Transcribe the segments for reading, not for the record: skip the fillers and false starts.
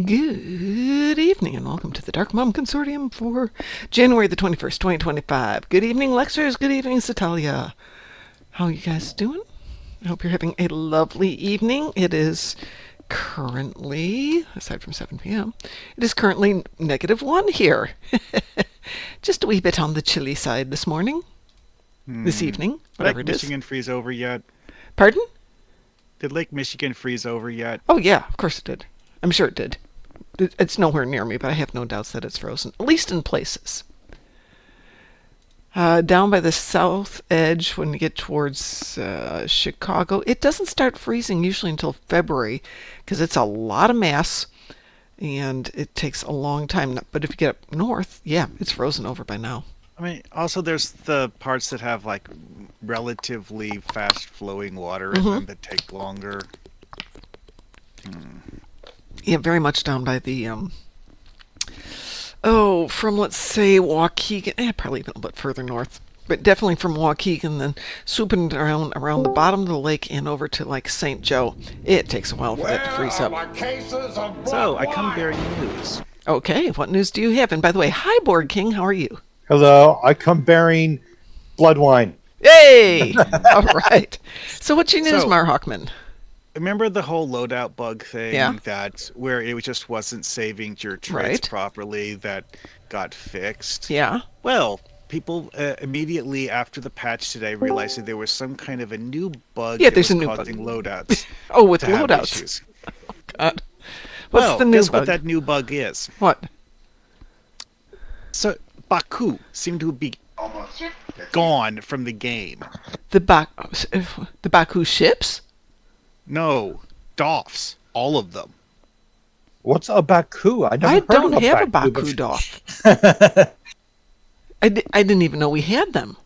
Good evening and welcome to the Darkmom Consortium for January the 21st, 2025. Good evening, Lexers. Good evening, Satalia. How are you guys doing? I hope you're having a lovely evening. It is currently, aside from 7 p.m., it is currently -1 here. Just a wee bit on the chilly side this morning. This evening, whatever Lake it is. Michigan freeze over yet? Pardon? Did Lake Michigan freeze over yet? Oh, yeah, of course it did. I'm sure it did. It's nowhere near me, but I have no doubts that it's frozen, at least in places. Down by the south edge, when you get towards Chicago, it doesn't start freezing usually until February because it's a lot of mass and it takes a long time. But if you get up north, yeah, it's frozen over by now. I mean, also there's the parts that have like relatively fast flowing water in them that take longer. Yeah, very much down by the from let's say Waukegan, probably even a bit further north, but definitely from Waukegan, then swooping around the bottom of the lake and over to like St. Joe. It takes a while for that to freeze up. So I come bearing news. Okay, what news do you have? And by the way, hi, Board King. How are you? Hello, I come bearing blood wine. Yay! All right. So what's your news, Mar Hawkman? Remember the whole loadout bug thing? Yeah. That where it just wasn't saving your traits properly that got fixed? Yeah. Well, people immediately after the patch today realized that there was some kind of a new bug Yeah, there's a new causing bug. loadouts. Oh, with to have loadouts. issues. Oh, God. What's the new guess bug? what that new bug is? What? So, Baku seemed to be gone from the game. The Baku ships? No, DOFs. All of them. What's a Baku? I don't have a Baku DOF. I didn't even know we had them.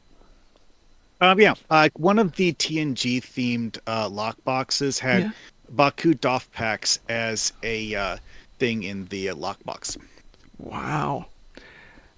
One of the TNG themed lockboxes had Baku DOF packs as a thing in the lockbox. Wow.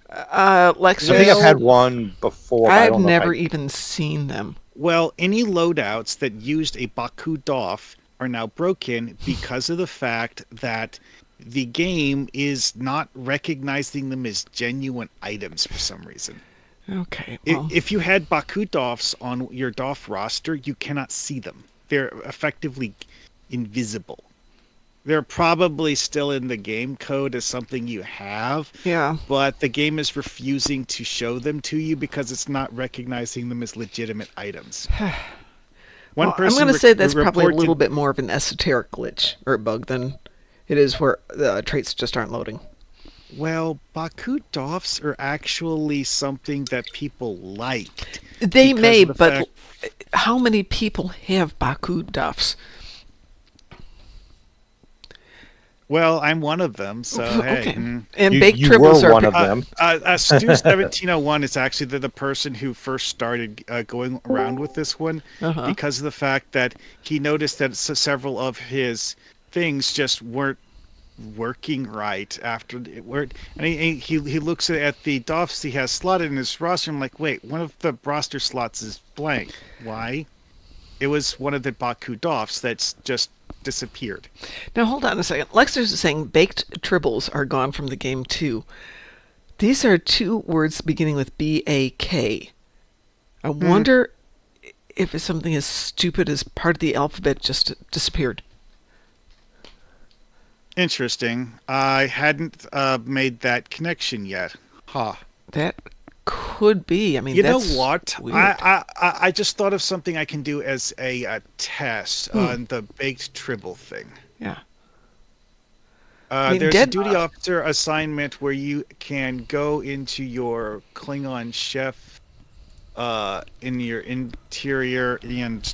Lexus, I think I've had one before. I've never even seen them. Well, any loadouts that used a Baku DOF are now broken because of the fact that the game is not recognizing them as genuine items for some reason. Okay. Well. If you had Baku DOFs on your DOF roster, you cannot see them. They're effectively invisible. They're probably still in the game code as something you have. Yeah. But the game is refusing to show them to you because it's not recognizing them as legitimate items. I'm going to say that's probably a little bit more of an esoteric glitch or a bug than it is where the traits just aren't loading. Well, Baku DOFs are actually something that people like. They may, but how many people have Baku DOFs? Well, I'm one of them, so okay. Hey. And baked tribbles are one one of them. Stu 1701 is actually the person who first started going around with this one because of the fact that he noticed that several of his things just weren't working right after it worked. And he looks at the DOFs he has slotted in his roster and like, wait, one of the roster slots is blank. Why? It was one of the Baku DOFs that's just disappeared. Now hold on a second. Lexers is saying baked tribbles are gone from the game too. These are two words beginning with B-A-K. I wonder if it's something as stupid as part of the alphabet just disappeared. Interesting. I hadn't made that connection yet. That could be. I mean, you that's know what? Weird. I just thought of something I can do as a test on the baked tribble thing. Yeah. There's a duty officer assignment where you can go into your Klingon chef in your interior and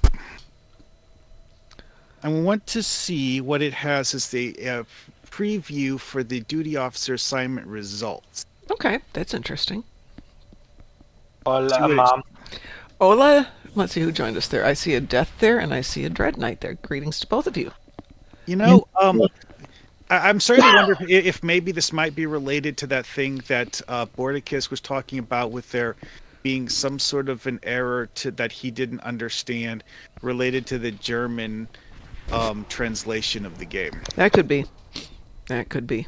I want to see what it has as the preview for the duty officer assignment results. Okay, that's interesting. Hola, Mom. Hola. Let's see who joined us there. I see a Death there, and I see a Dread Knight there. Greetings to both of you. You know, I'm starting to wonder if maybe this might be related to that thing that Bordicus was talking about with there being some sort of an error that he didn't understand related to the German translation of the game. That could be. That could be.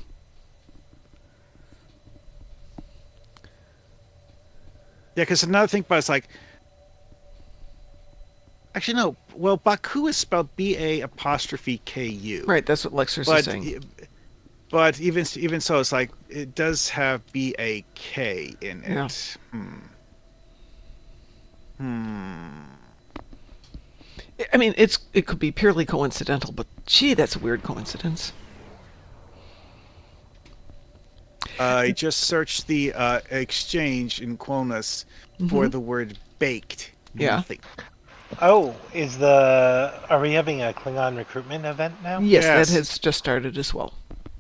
Yeah, because another thing about it's like, actually no. Well, Baku is spelled BA''KU. Right, that's what Lexers is saying. But even so, it's like it does have BAK in it. Yeah. I mean, it could be purely coincidental, but gee, that's a weird coincidence. I just searched the exchange in Quonas for the word baked. Yeah. Nothing. Oh, are we having a Klingon recruitment event now? Yes, Yes. that has just started as well.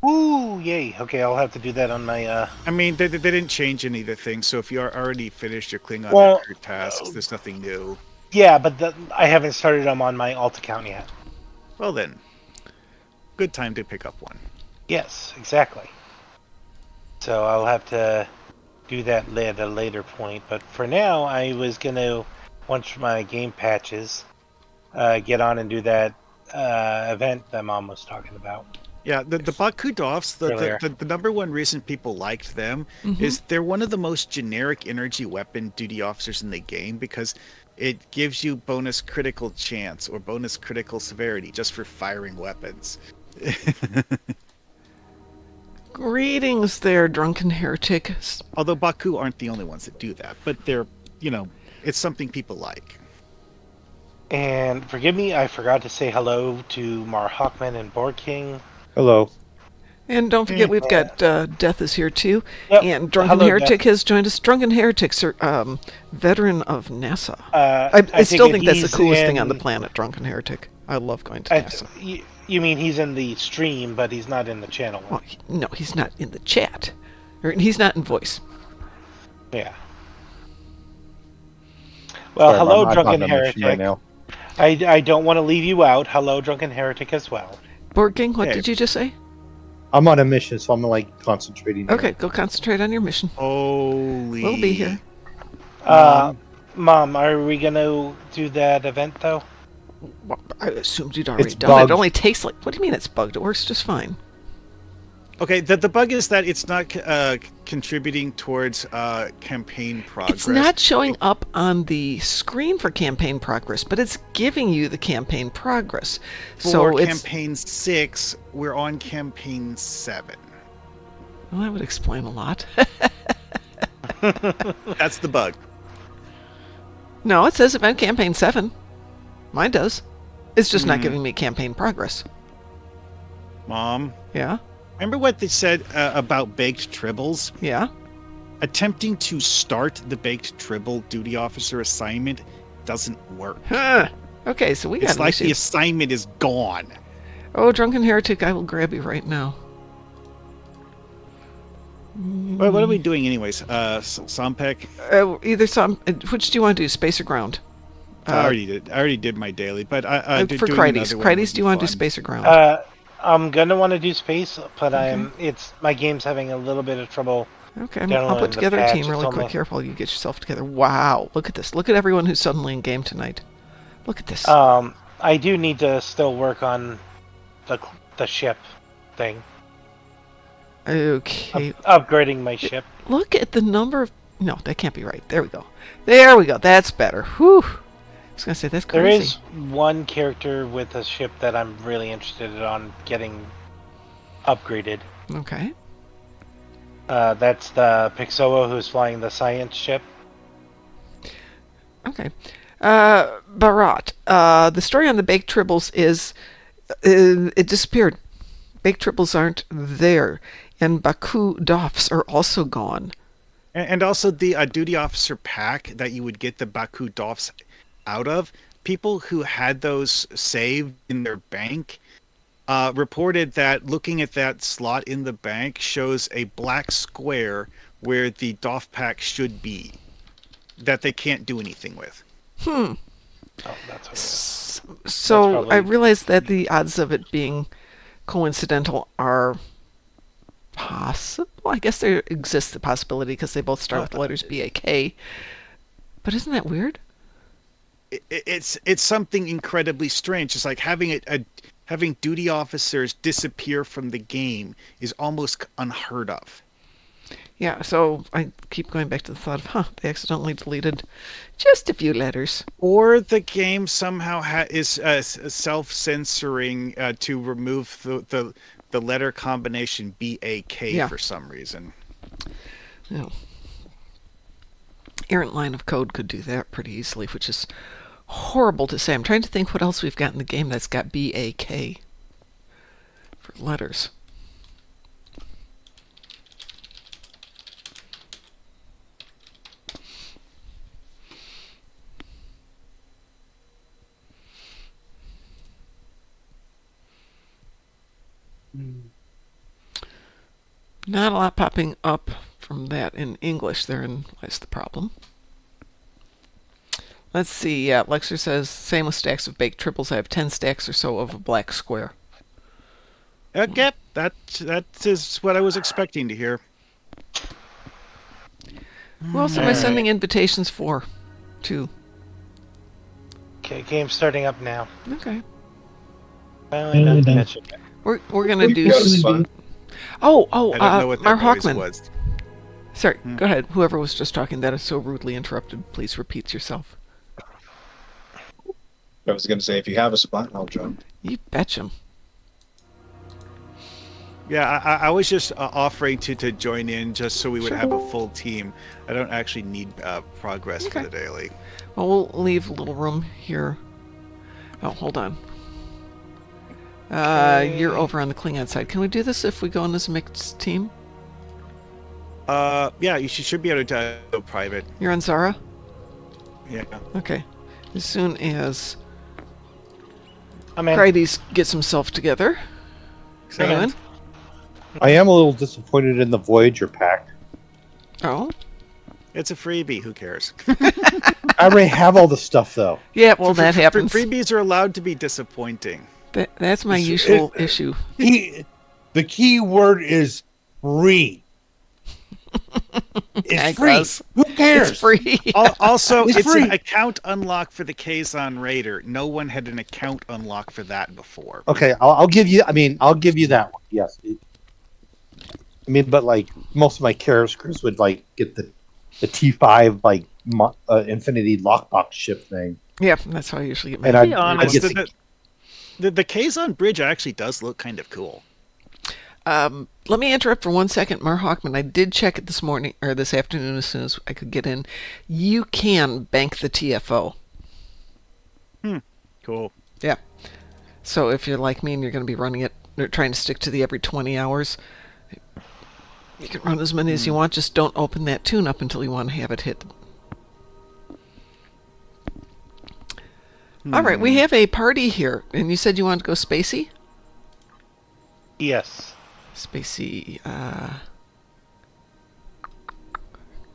Ooh, yay. Okay, I'll have to do that on my, I mean, they didn't change any of the things, so if you are already finished your Klingon Well, recruit tasks, there's nothing new. Yeah, but I haven't started them on my alt account yet. Well then, good time to pick up one. Yes, exactly. So I'll have to do that at a later point. But for now, I was going to, once my game patches, get on and do that event that Mom was talking about. Yeah, the Baku Doffs, Earlier. the number one reason people liked them is they're one of the most generic energy weapon duty officers in the game because it gives you bonus critical chance or bonus critical severity just for firing weapons. Greetings there, drunken heretic. Although Baku aren't the only ones that do that, but they're, it's something people like. And forgive me, I forgot to say hello to Mar Hawkman and Borg King. Hello. And don't forget, we've got Death is here too. Yep. And Drunken Hello, Heretic Death. has joined us. Drunken Heretic's veteran of NASA. I I still think that's the he's coolest thing on the in- planet, Drunken Heretic. I love going to NASA. You mean he's in the stream, but he's not in the channel? Well, no, he's not in the chat. Or he's not in voice. Yeah. Well, Sorry, hello, I'm Drunken on a mission Heretic. right now. I don't want to leave you out. Hello, Drunken Heretic as well. Borg King, what Hey. did you just say? I'm on a mission, so I'm like concentrating. here. Okay, go concentrate on your mission. Holy. We'll be here. Mom, are we gonna do that event though? Well, I assumed you'd already It's done it. bugged. It only takes like... What do you mean it's bugged? It works just fine. Okay, the bug is that it's not contributing towards campaign progress. It's not showing up on the screen for campaign progress, but it's giving you the campaign progress. For So it's... campaign 6, we're on campaign 7. Well, that would explain a lot. That's the bug. No, it says event campaign 7. Mine does. It's just not giving me campaign progress. Mom, Yeah? remember what they said about baked tribbles? Yeah? Attempting to start the baked tribble duty officer assignment doesn't work. Huh. Okay, so we got It's an like issue. the assignment is gone. Oh, Drunken Heretic, I will grab you right now. What are we doing anyways? Sompek? Either some... Which do you want to do, space or ground? I already did my daily, but For doing Crites. another one Crites, would do you be want to do fun. space or ground? I'm gonna want to do space, but my game's having a little bit of trouble. Okay, I'll downloading put the together a patch, team it's really quick almost- here while you get yourself together. Wow, look at this. Look at everyone who's suddenly in game tonight. Look at this. I do need to still work on the ship thing. Okay, Upgrading my ship. look at the number of... No, that can't be right. There we go. There we go. That's better. Whew. I was going to say, that's There crazy. is one character with a ship that I'm really interested on getting upgraded. Okay. That's the Pixoa who's flying the science ship. Okay. Barat. The story on the baked tribbles is... it disappeared. Baked tribbles aren't there. And Baku Doffs are also gone. And also the duty officer pack that you would get the Baku Doffs out of, people who had those saved in their bank reported that looking at that slot in the bank shows a black square where the Doff pack should be, that they can't do anything with. Oh, that's okay. So probably- I realize that the odds of it being coincidental are possible. I guess there exists the possibility because they both start with the letters B-A-K. But isn't that weird? It's something incredibly strange. It's like having having duty officers disappear from the game is almost unheard of. Yeah, so I keep going back to the thought of, they accidentally deleted just a few letters. Or the game somehow is self-censoring to remove the letter combination BAK for some reason. No. Errant line of code could do that pretty easily, which is horrible to say. I'm trying to think what else we've got in the game that's got BAK for letters. Not a lot popping up from that in English. Therein lies the problem. Let's see. Yeah, Lexer says, same with stacks of baked triples. I have 10 stacks or so of a black square. Okay, that is what I was expecting to hear. Who else am I sending invitations for? To? Okay, game's starting up now. Okay. Finally done catching it. We're gonna do. fun. I don't know what that Mark noise Hawkman. was. Sorry, go ahead. Whoever was just talking, that is so rudely interrupted. Please repeat yourself. I was going to say, if you have a spot, I'll join. You betcha. Yeah, I was just offering to join in just so we would have a full team. I don't actually need progress for the daily. Well, we'll leave a little room here. Oh, hold on. You're over on the Klingon side. Can we do this if we go in as a mixed team? Yeah, you should be able to go private. You're on Zara? Yeah. Okay. As soon as I'm in. Crides gets himself together. Are you in? I am a little disappointed in the Voyager pack. Oh? It's a freebie. Who cares? I already have all the stuff, though. Yeah, well, that happens. Freebies are allowed to be disappointing. That's my usual issue. The key word is free. It's free. Who cares? It's free. Also, It's it's free. an account unlock for the Kazon Raider. No one had an account unlock for that before. Okay, I'll give you. I'll give you that one. Yes. But like most of my characters would like get the T5 like Infinity lockbox ship thing. Yeah, that's how I usually get my. And To be honest, get the Kazon Bridge actually does look kind of cool. Let me interrupt for 1 second, Mar Hawkman. I did check it this morning or this afternoon as soon as I could get in. You can bank the TFO. Cool. Yeah. So if you're like me and you're going to be running it, or trying to stick to the every 20 hours, you can run as many as you want. Just don't open that tune up until you want to have it hit. All right, we have a party here, and you said you wanted to go spacey? Yes. Spacey,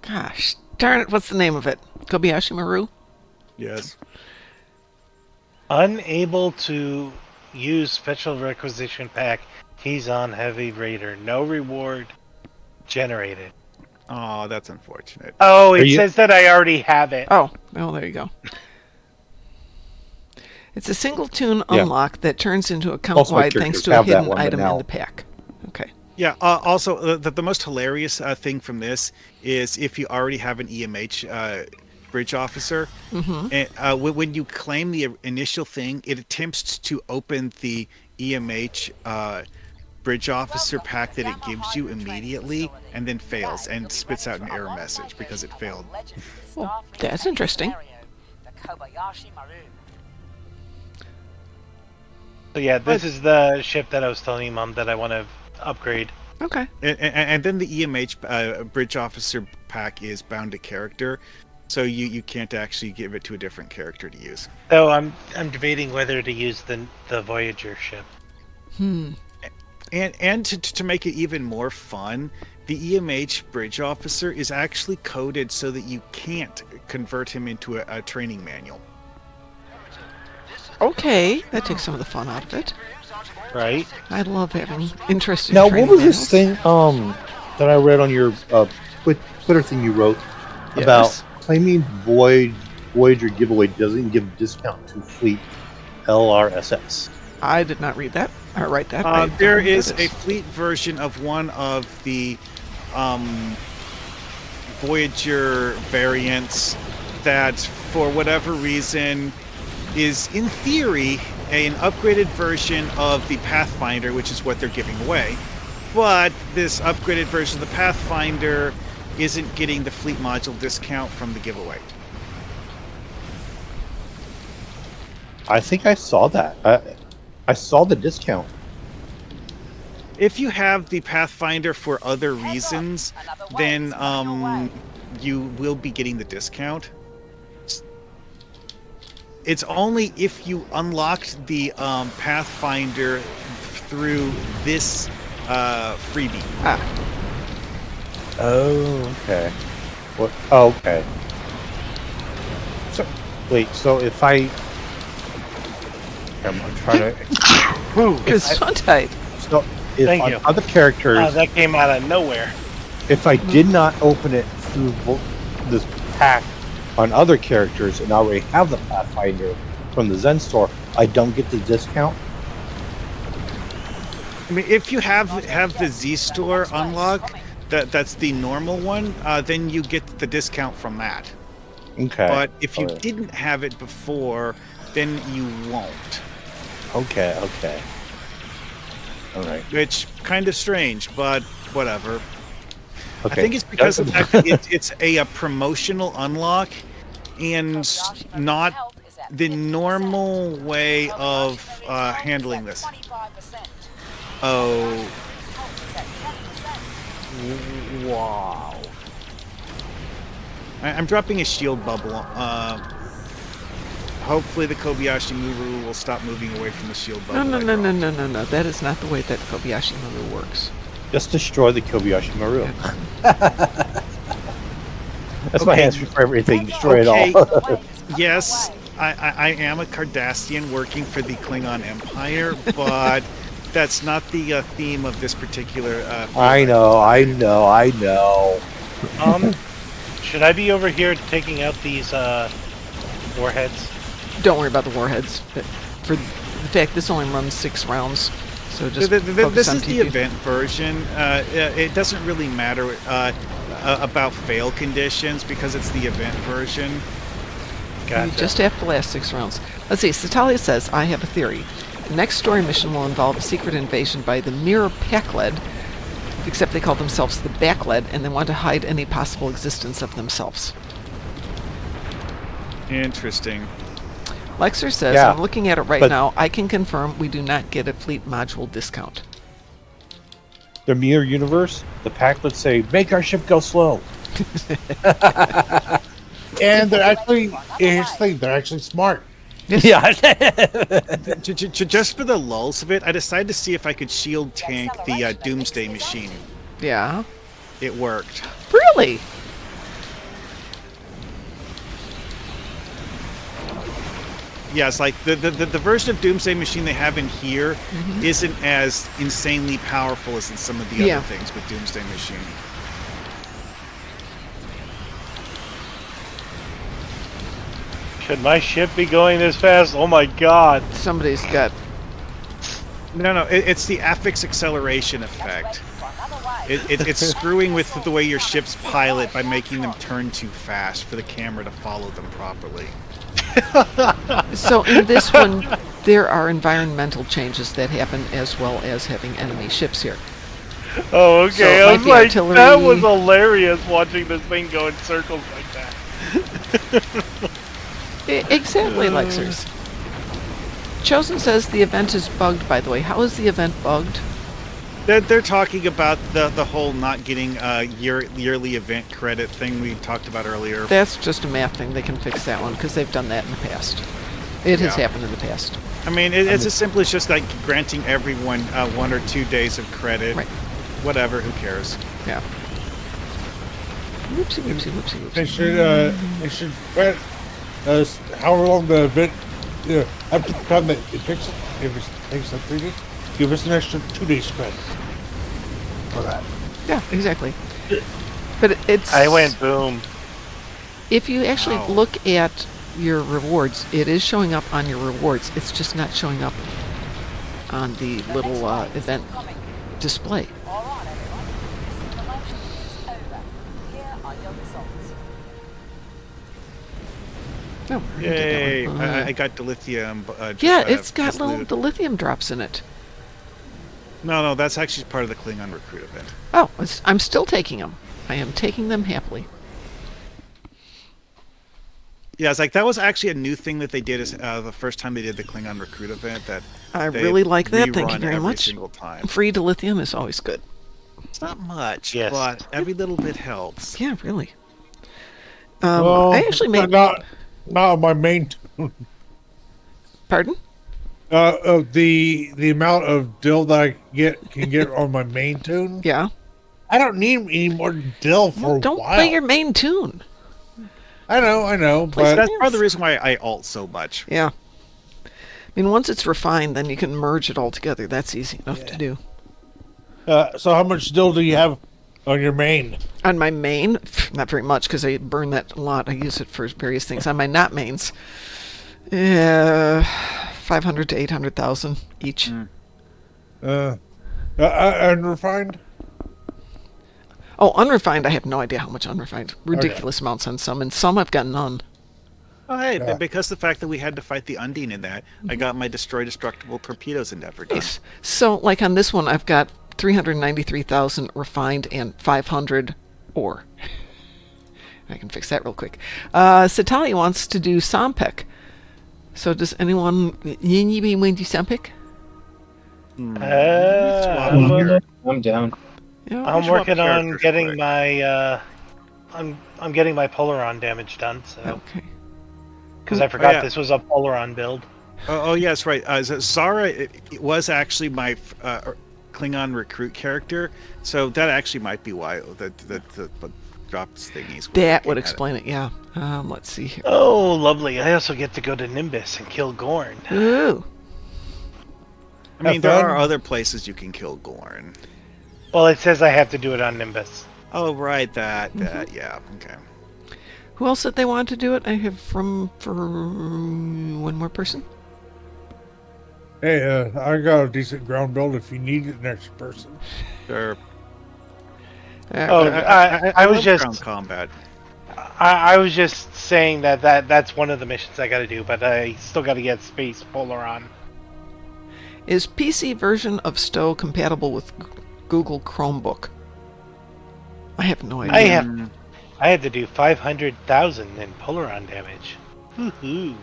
gosh, darn it, what's the name of it? Kobayashi Maru? Yes. Unable to use special requisition pack. He's on Heavy Raider. No reward generated. Oh, that's unfortunate. Oh, it says that I already have it. Oh, well, there you go. It's a single tune unlock that turns into account-wide thanks to a hidden item in the pack. Okay. Yeah, also, the most hilarious thing from this is if you already have an EMH bridge officer, and, when you claim the initial thing, it attempts to open the EMH bridge officer pack that it gives you immediately, and then fails and spits out an error message because it failed. Well, that's interesting. So yeah, this is the ship that I was telling you, Mom, that I want to upgrade. Okay. And then the EMH bridge officer pack is bound to character, so you can't actually give it to a different character to use. So I'm debating whether to use the Voyager ship. And to make it even more fun, the EMH bridge officer is actually coded so that you can't convert him into a training manual. Okay, that takes some of the fun out of it. Right? I love having interesting. Now, what was this thing that I read on your Twitter thing you wrote about claiming Voyager giveaway doesn't give discount to fleet LRSS? I did not read that or write that. I don't There know what is that a fleet version of one of the Voyager variants that, for whatever reason, is in theory an upgraded version of the Pathfinder, which is what they're giving away. But this upgraded version of the Pathfinder isn't getting the fleet module discount from the giveaway. I think I saw that. I saw the discount. If you have the Pathfinder for other reasons, then you will be getting the discount. It's only if you unlocked the Pathfinder through this freebie. Oh, okay. What? Oh, okay. So, wait. So if I'm trying to. Gesundheit. So if Thank on you. other characters, That came out of nowhere. if I did not open it through this pack on other characters and I already have the Pathfinder from the Zen store, I don't get the discount. I mean, if you have the Z store unlock, that's the normal one, then you get the discount from that. Okay. But if you Okay. didn't have it before, then you won't. Okay. All right. Which kind of strange, but whatever. Okay. I think it's because of the fact that it's a promotional unlock and not the normal way of handling this. Oh, wow. I'm dropping a shield bubble. Hopefully the Kobayashi Maru will stop moving away from the shield bubble. No. That is not the way that Kobayashi Maru works. Just destroy the Kobayashi Maru. That's my Okay. answer for everything. Destroy Okay. it all. Yes, I am a Cardassian working for the Klingon Empire, but that's not the theme of this particular. I know. Should I be over here taking out these warheads? Don't worry about the warheads. But for the fact this only runs 6 rounds, so just focus This on is the TP. event version. It doesn't really matter about fail conditions because it's the event version. You Gotcha. just have to last 6 rounds. Let's see. Satalia says, I have a theory. The next story mission will involve a secret invasion by the Mirror Packled, except they call themselves the Backled, and they want to hide any possible existence of themselves. Interesting. Lexer says, Yeah, I'm looking at it right but- now. I can confirm we do not get a fleet module discount. The Mirror Universe, the pack would say, make our ship go slow. And they're actually, here's the thing, they're actually smart. Yeah. Just for the lulls of it, I decided to see if I could shield tank the Doomsday Machine. Yeah. It worked. Really? Yeah, it's like the version of Doomsday Machine they have in here isn't as insanely powerful as in some of the Yeah. other things with Doomsday Machine. Should my ship be going this fast? Oh my god. Somebody's got... No, it's the affix acceleration effect. It's screwing with the way your ships pilot by making them turn too fast for the camera to follow them properly. So in this one, there are environmental changes that happen as well as having enemy ships here. Oh, okay. So it I might was be like, artillery. that was hilarious watching this thing go in circles like that. Exactly, Lexers. Chosen says the event is bugged, by the way. How is the event bugged? They're talking about the whole not getting yearly event credit thing we talked about earlier. That's just a math thing. They can fix that one because they've done that in the past. It has Yeah. happened in the past. I mean, it's as simple as just like granting everyone 1 or 2 days of credit. Right. Whatever, who cares? Yeah. Whoopsie, whoopsie, whoopsie, They whoopsie. should grant us however long the event, after the time that it takes, if it takes like 3 days, give us an extra 2 days credit for that. Yeah, exactly. But it's... I went boom. If you actually Wow. look at your rewards, it is showing up on your rewards. It's just not showing up on the little event display. All right, everyone. This simulation is over. Here are your results. Oh, we're gonna get Yay! that one. I got dilithium. Yeah, it's got little dilithium drops in it. No, that's actually part of the Klingon recruit event. Oh, I'm still taking them. I am taking them happily. Yeah, it's like that was actually a new thing that they did. Is the first time they did the Klingon recruit event that I they really like that. Thank you rerun very every much. Single time. Free dilithium is always good. It's not much, Yes. but every little bit helps. Yeah, really. Well, I actually made. not on my main tune. Pardon? The amount of dill that I can get on my main tune. Yeah. I don't need any more dill for a Don't while. play your main tune. I know, but That's part of the reason why I alt so much. Yeah. I mean, once it's refined, then you can merge it all together. That's easy enough to do. so how much dill do you have on your main? On my main, not very much because I burn that a lot. I use it for various things. On my not mains, 500 to 800,000 each. Unrefined? Oh, unrefined, I have no idea how much unrefined. Ridiculous amounts on some, and some I've got none. Oh, hey, Yeah. because the fact that we had to fight the Undine in that, I got my destroy destructible torpedoes endeavor done. Nice. So, like on this one, I've got 393,000 refined and 500 ore. I can fix that real quick. Satalia wants to do Sompek. So does anyone... Anybody want to do Sompek? I'm down. Yeah. I'm swap working on characters getting quick. my I'm getting my Polaron damage done, so Okay. because I forgot yeah. this was a Polaron build. Oh, yes, right. Zara it was actually my Klingon recruit character, so that actually might be why the drops thingies. were That looking would at it. explain it, yeah. Let's see here. Oh, lovely! I also get to go to Nimbus and kill Gorn. Ooh. I mean, Have there fun. are other places you can kill Gorn. Well, it says I have to do it on Nimbus. Oh, right, that, yeah, okay. Who else said they wanted to do it? I have for one more person. Hey, I got a decent ground build if you need an extra person. Sure. Oh, I was love just ground combat. I was just saying that's one of the missions I got to do, but I still got to get Space Polaron. Is PC version of Stowe compatible with Google Chromebook? I have no idea. I had to do 500,000 in Polaron damage. Woohoo!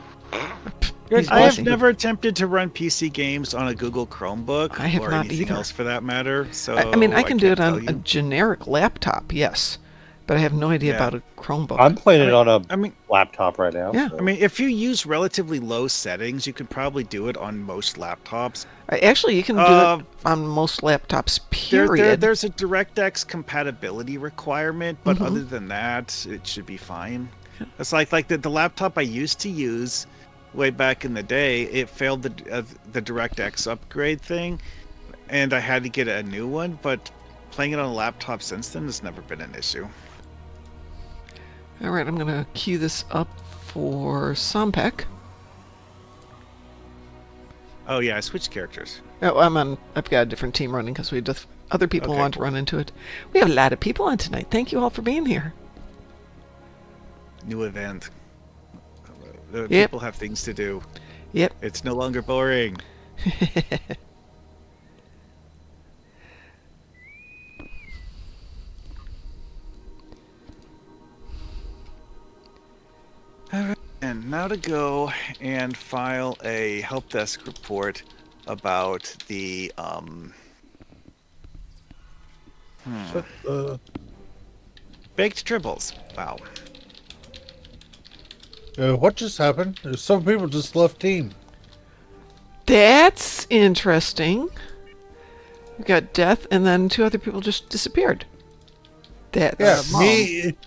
He's I have blessing. never attempted to run PC games on a Google Chromebook I have or not anything either. else for that matter. So I mean, I can do it can't on tell a you. generic laptop, yes, but I have no idea Yeah. about a Chromebook. I'm playing it on a I mean, laptop right now. Yeah. so- I mean, if you use relatively low settings, you could probably do it on most laptops. Actually, you can do it on most laptops, period. There's a DirectX compatibility requirement, but Mhm. other than that, it should be fine. It's like the laptop I used to use way back in the day. It failed the DirectX upgrade thing, and I had to get a new one. But playing it on a laptop since then has never been an issue. All right, I'm going to queue this up for Sompek. Oh yeah, I switched characters. Oh, I've got a different team running because we have other people Okay, want to cool. run into it. We have a lot of people on tonight. Thank you all for being here. New event. Yep. People have things to do. Yep. It's no longer boring. Alright, and now to go and file a help desk report about the baked tribbles. Wow. What just happened? Some people just left team. That's interesting. We got Death, and then 2 other people just disappeared. That's Yeah, Mom.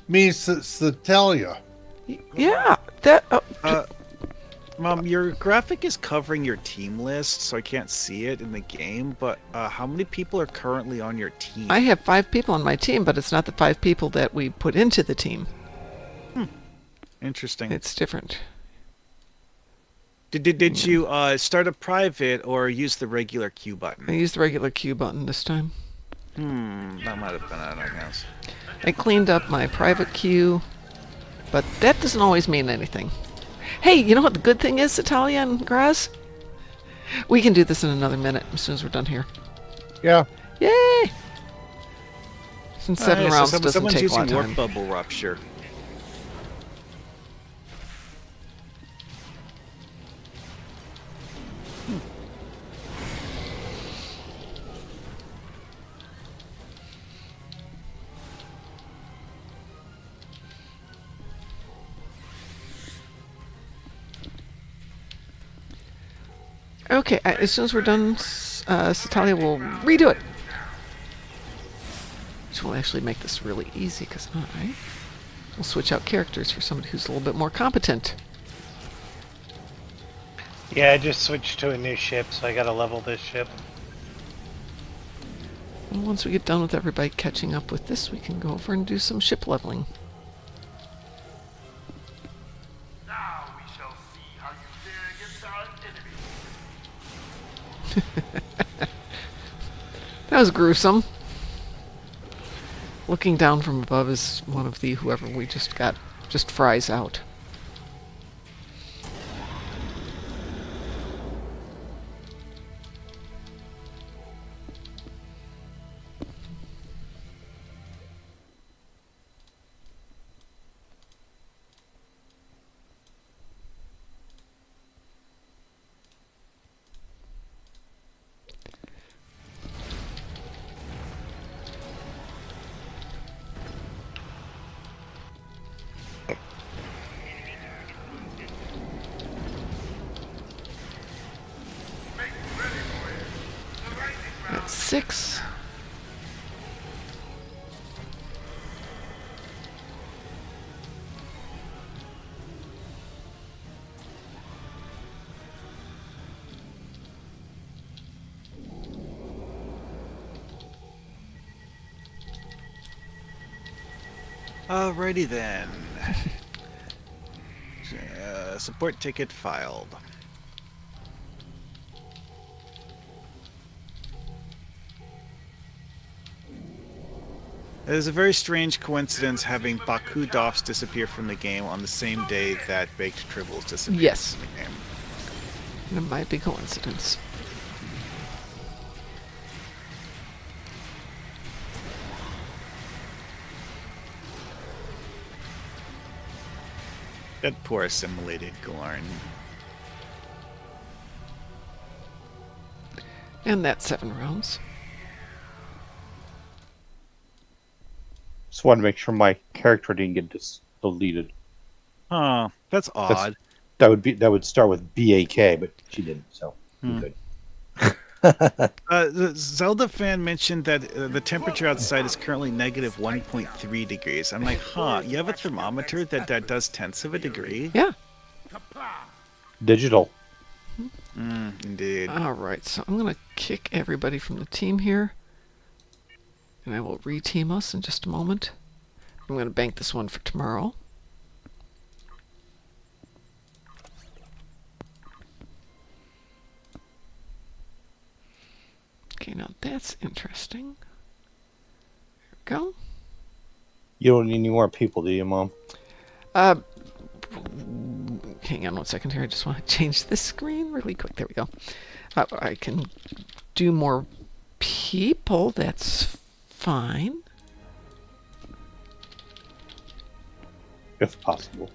me, Satalia. yeah. That Mom, your graphic is covering your team list, so I can't see it in the game, but how many people are currently on your team? I have 5 people on my team, but it's not the 5 people that we put into the team. Interesting. It's different. Did you start a private or use the regular Q I button? used the regular Q button this time. That might have been it, I guess. I cleaned up my private queue, but that doesn't always mean anything. Hey, you know what the good thing is, Italia and Graz? We can do this in another minute as soon as we're done here. Yeah. Yay! Since 7 Alright, rounds so doesn't someone's take a lot using of warp time. bubble rupture. Okay, as soon as we're done, Satalia will redo it. Which will actually make this really easy, because, alright. We'll switch out characters for somebody who's a little bit more competent. Yeah, I just switched to a new ship, so I gotta level this ship. And once we get done with everybody catching up with this, we can go over and do some ship leveling. Now we shall see how you fare against our enemy. That was gruesome. Looking down from above is one of the whoever we just got just fries out. That's 6. Alrighty then. Support ticket filed. It is a very strange coincidence having Baku Doffs disappear from the game on the same day that Baked Tribbles disappeared Yes. from the game. It might be coincidence. That poor assimilated Gorn. And that's 7 rounds. Just wanted to make sure my character didn't get deleted. Huh, that's odd. That would start with BAK, but she didn't, so we're good. The Zelda fan mentioned that the temperature outside is currently negative 1.3 degrees. I'm like, huh, you have a thermometer that does tenths of a degree? Yeah. Digital. Indeed. Alright, so I'm going to kick everybody from the team here. And I will re-team us in just a moment. I'm going to bank this one for tomorrow. Okay, now that's interesting. There we go. You don't need any more people, do you, Mom? Hang on one second here. I just want to change this screen really quick. There we go. I can do more people. That's fine. If possible.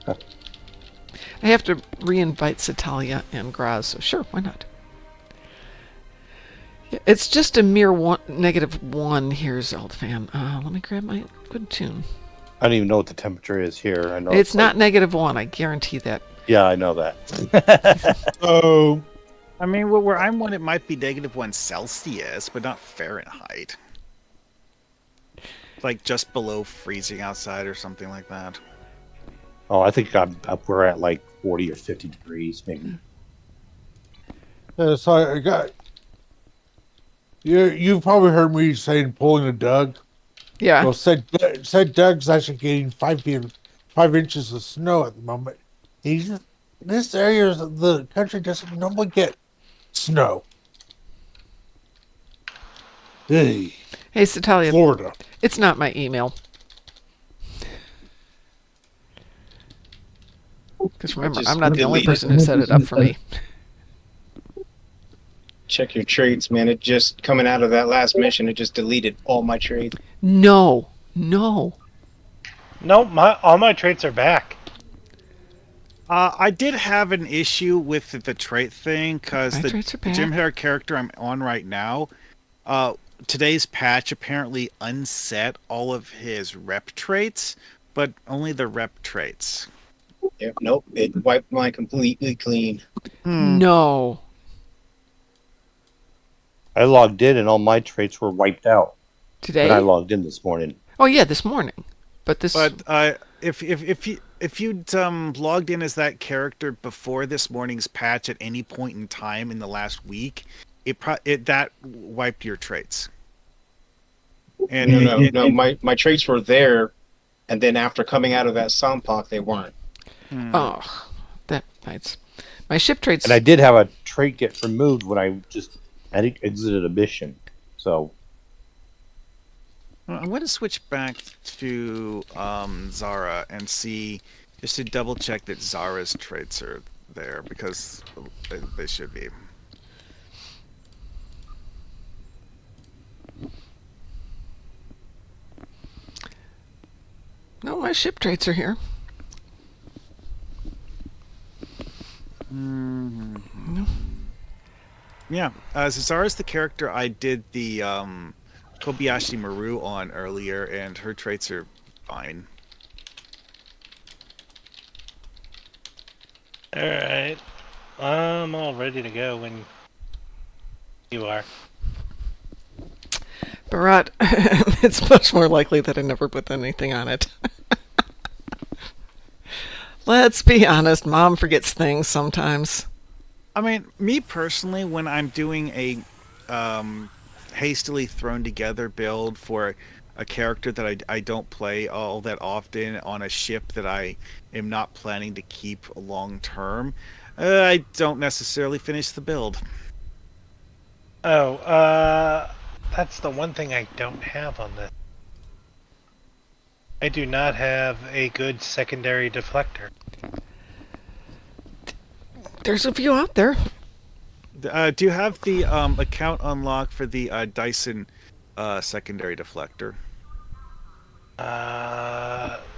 I have to re-invite Satalia and Graz, so sure, why not? Yeah, it's just a mere -1 here, Zeldfan. Let me grab my good tune. I don't even know what the temperature is here. I know It's not like, -1, I guarantee that. Yeah, I know that. So, I mean, where I'm one, it might be -1 Celsius, but not Fahrenheit. Like just below freezing outside or something like that. Oh, I think we're at like 40 or 50 degrees, maybe. so I got. You've probably heard me saying pulling a Doug. Yeah. Well, said Doug's actually getting 5 inches of snow at the moment. He's this area of the country doesn't normally get snow. Hey, Hey, Satalia, Florida. it's not my email. Because remember, Just I'm not the only delete it. person who set it up for me. Check your trades, man. It just coming out of that last mission, it just deleted all my trades. No. No, all my traits are back. I did have an issue with the trait thing because My the traits are Jim back. Hair character I'm on right now, today's patch apparently unset all of his rep traits, but only the rep traits. Yep, nope. It wiped mine completely clean. No. I logged in and all my traits were wiped out when I Today? logged in this morning. Oh, yeah, this morning. But this... But if you'd logged in as that character before this morning's patch at any point in time in the last week, that wiped your traits. And No. My traits were there, and then after coming out of that Soundpock, they weren't. Oh, that bites. My ship traits... And I did have a trait get removed when I exited a mission. So I'm going to switch back to Zara and see, just to double check that Zara's traits are there, because they should be. No, my ship traits are here. Mm-hmm. Yeah, Zara's the character I did the Kobayashi Maru on earlier, and her traits are fine. Alright. I'm all ready to go when you are. Barat, it's much more likely that I never put anything on it. Let's be honest, Mom forgets things sometimes. I mean, me personally, when I'm doing a hastily thrown together build for a character that I don't play all that often on a ship that I am not planning to keep long term, I don't necessarily finish the build. Oh, that's the one thing I don't have on this. I do not have a good secondary deflector. There's a few out there. Do you have the account unlocked for the Dyson secondary deflector?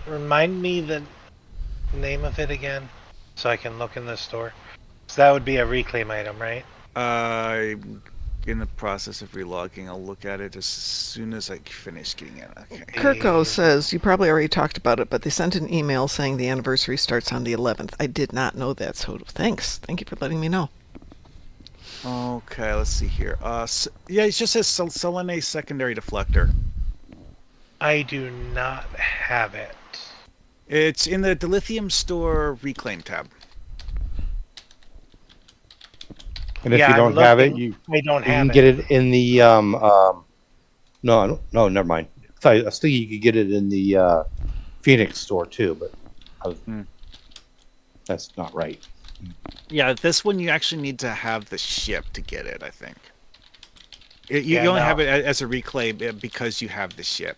Remind me the name of it again, so I can look in the store. So that would be a reclaim item, right? I'm in the process of relogging. I'll look at it as soon as I finish getting it. Okay. Kirko says, you probably already talked about it, but they sent an email saying the anniversary starts on the 11th. I did not know that, so thanks. Thank you for letting me know. Okay, let's see here. Yeah, it just says Selene secondary deflector. I do not have it. It's in the Dilithium store reclaim tab. and if Yeah, you I'm don't have it, looking. you I don't can have get it. it in the no, never mind. I was thinking you could get it in the Phoenix store too, but that's not right. Yeah, this one you actually need to have the ship to get it, I think. You Yeah, only no. have it as a reclaim because you have the ship.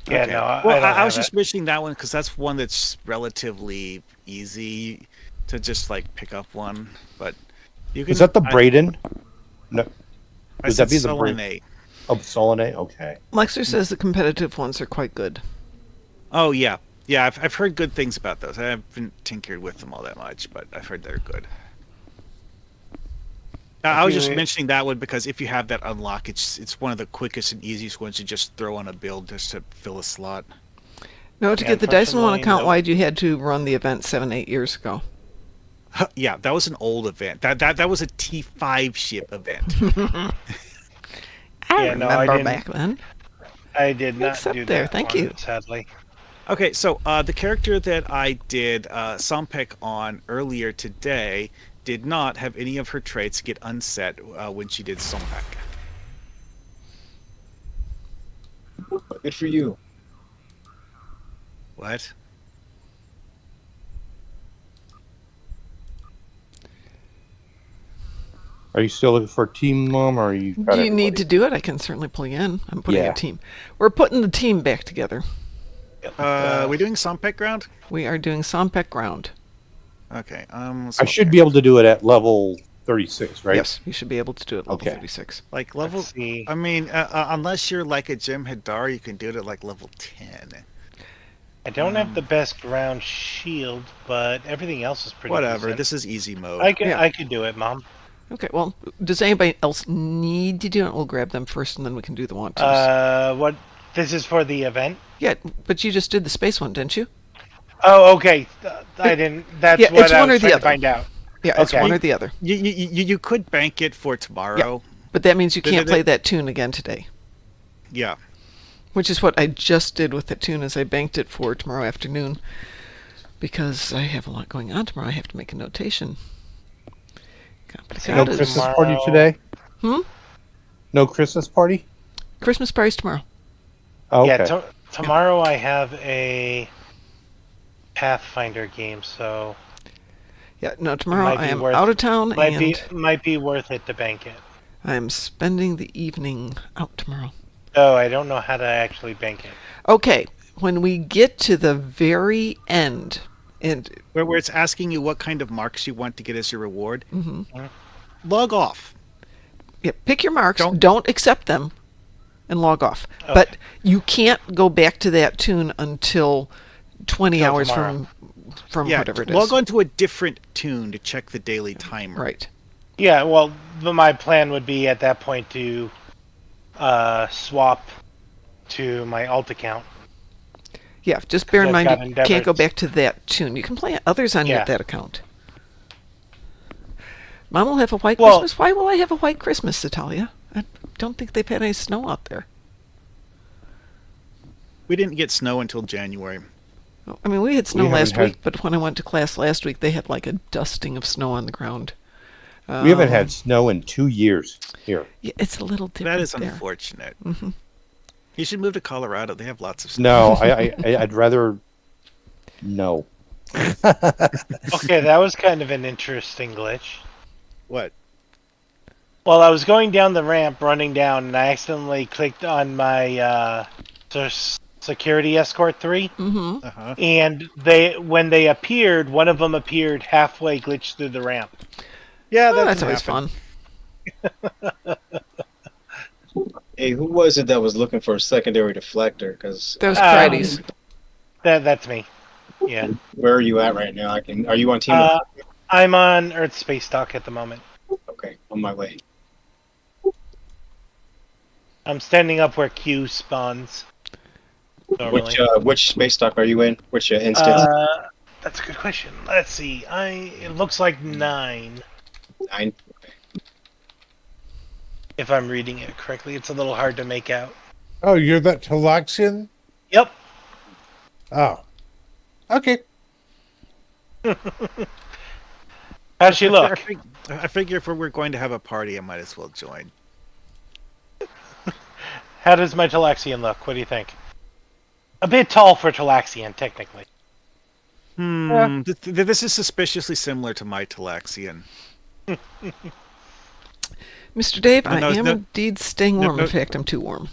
Yeah, Okay. no, Well, I don't I was have just mentioning that one because that's one that's relatively easy to just like pick up one. But you can. Is that the Braden? No. I Would said that be the Selene. Oh, Solene? Okay. Lexer says the competitive ones are quite good. Oh yeah, yeah. I've heard good things about those. I haven't tinkered with them all that much, but I've heard they're good. I was just mentioning that one because if you have that unlock, it's one of the quickest and easiest ones to just throw on a build just to fill a slot. No, to Yeah, get the Dyson one unfortunately, account no. wide, you had to run the event 7-8 years ago. Yeah, that was an old event. That was a T5 ship event. I Yeah, no, remember I didn't- back then. I did not It's up do there, that. thank one, you. Sadly. Okay, so the character that I did Sompek on earlier today did not have any of her traits get unset when she did Sompek. Good for you. What? Are you still looking for a team, Mom, or are you got Do you need everybody? to do it? I can certainly pull you in. I'm putting Yeah. a team. We're putting the team back together. We doing Sompek ground? We are doing Sompek ground. Okay. I should be able to do it at level 36, right? Yes, you should be able to do it level Okay. 36. Like level. Let's see. I mean, unless you're like a Jim Hadar, you can do it at like level 10. I don't have the best ground shield, but everything else is pretty Whatever. decent. This is easy mode. I could do it, Mom. Okay, well, does anybody else need to do it? We'll grab them first, and then we can do the want tos. What? This is for the event? Yeah, but you just did the space one, didn't you? Oh, okay. I didn't. That's Yeah, what it's I one was or the trying to other. find out. Yeah, it's Okay. one or the other. You could bank it for tomorrow. But that means you The- can't the- play that tune again today. Yeah. Which is what I just did with that tune, is I banked it for tomorrow afternoon. Because I have a lot going on tomorrow. I have to make a notation. No Complicated. Christmas party today? Hmm? No Christmas party? Christmas party's tomorrow. Oh, okay. Yeah, tomorrow I have a Pathfinder game, so Yeah, no, tomorrow might I be am worth- out of town, might be worth it to bank it. I'm spending the evening out tomorrow. Oh, I don't know how to actually bank it. Okay, when we get to the very end, and Where it's asking you what kind of marks you want to get as your reward. Mhm. Log off. yeah, pick your marks, Don't- don't accept them, and log off. Okay. But you can't go back to that tune until 20 Till hours tomorrow. from Yeah, whatever it is. log on to a different tune to check the daily timer. Right. Yeah, well, my plan would be at that point to swap to my alt account. Yeah, just bear in I've mind got you can't go Endeavors. back to that tune. You can play others on Yeah. that account. Mom will have a white Well- Christmas. Why will I have a white Christmas, Natalia? I don't think they've had any snow out there. We didn't get snow until January. I mean, we had snow haven't last had- week, but when I went to class last week, they had like a dusting of snow on the ground. We haven't had snow in 2 years here. Yeah, it's a little different That is there. unfortunate. Mhm. You should move to Colorado. They have lots of snow. No, I'd rather no. Okay, that was kind of an interesting glitch. What? Well, I was going down the ramp, running down, and I accidentally clicked on my security escort 3. Mm-hmm. Uh-huh. And when they appeared, one of them appeared halfway glitched through the ramp. Yeah, Oh, that's that's always fun. Hey, who was it that was looking for a secondary deflector? Because That was Um, Fridays. That's me. Yeah. where are you at right now? Are you on team? I'm on Earth Space Dock at the moment. Okay, on my way. I'm standing up where Q spawns. Normally. Which space dock are you in? Which instance? That's a good question. Let's see. It looks like 9. 9. If I'm reading it correctly, it's a little hard to make out. Oh, you're that Talaxian? Yep. Oh. Okay. How's she look? I figure if we're going to have a party, I might as well join. How does my Talaxian look? What do you think? A bit tall for Talaxian, technically. This is suspiciously similar to my Talaxian. Mr. Dave, No, I no, am no- indeed staying no, warm. no. In fact, I'm too warm.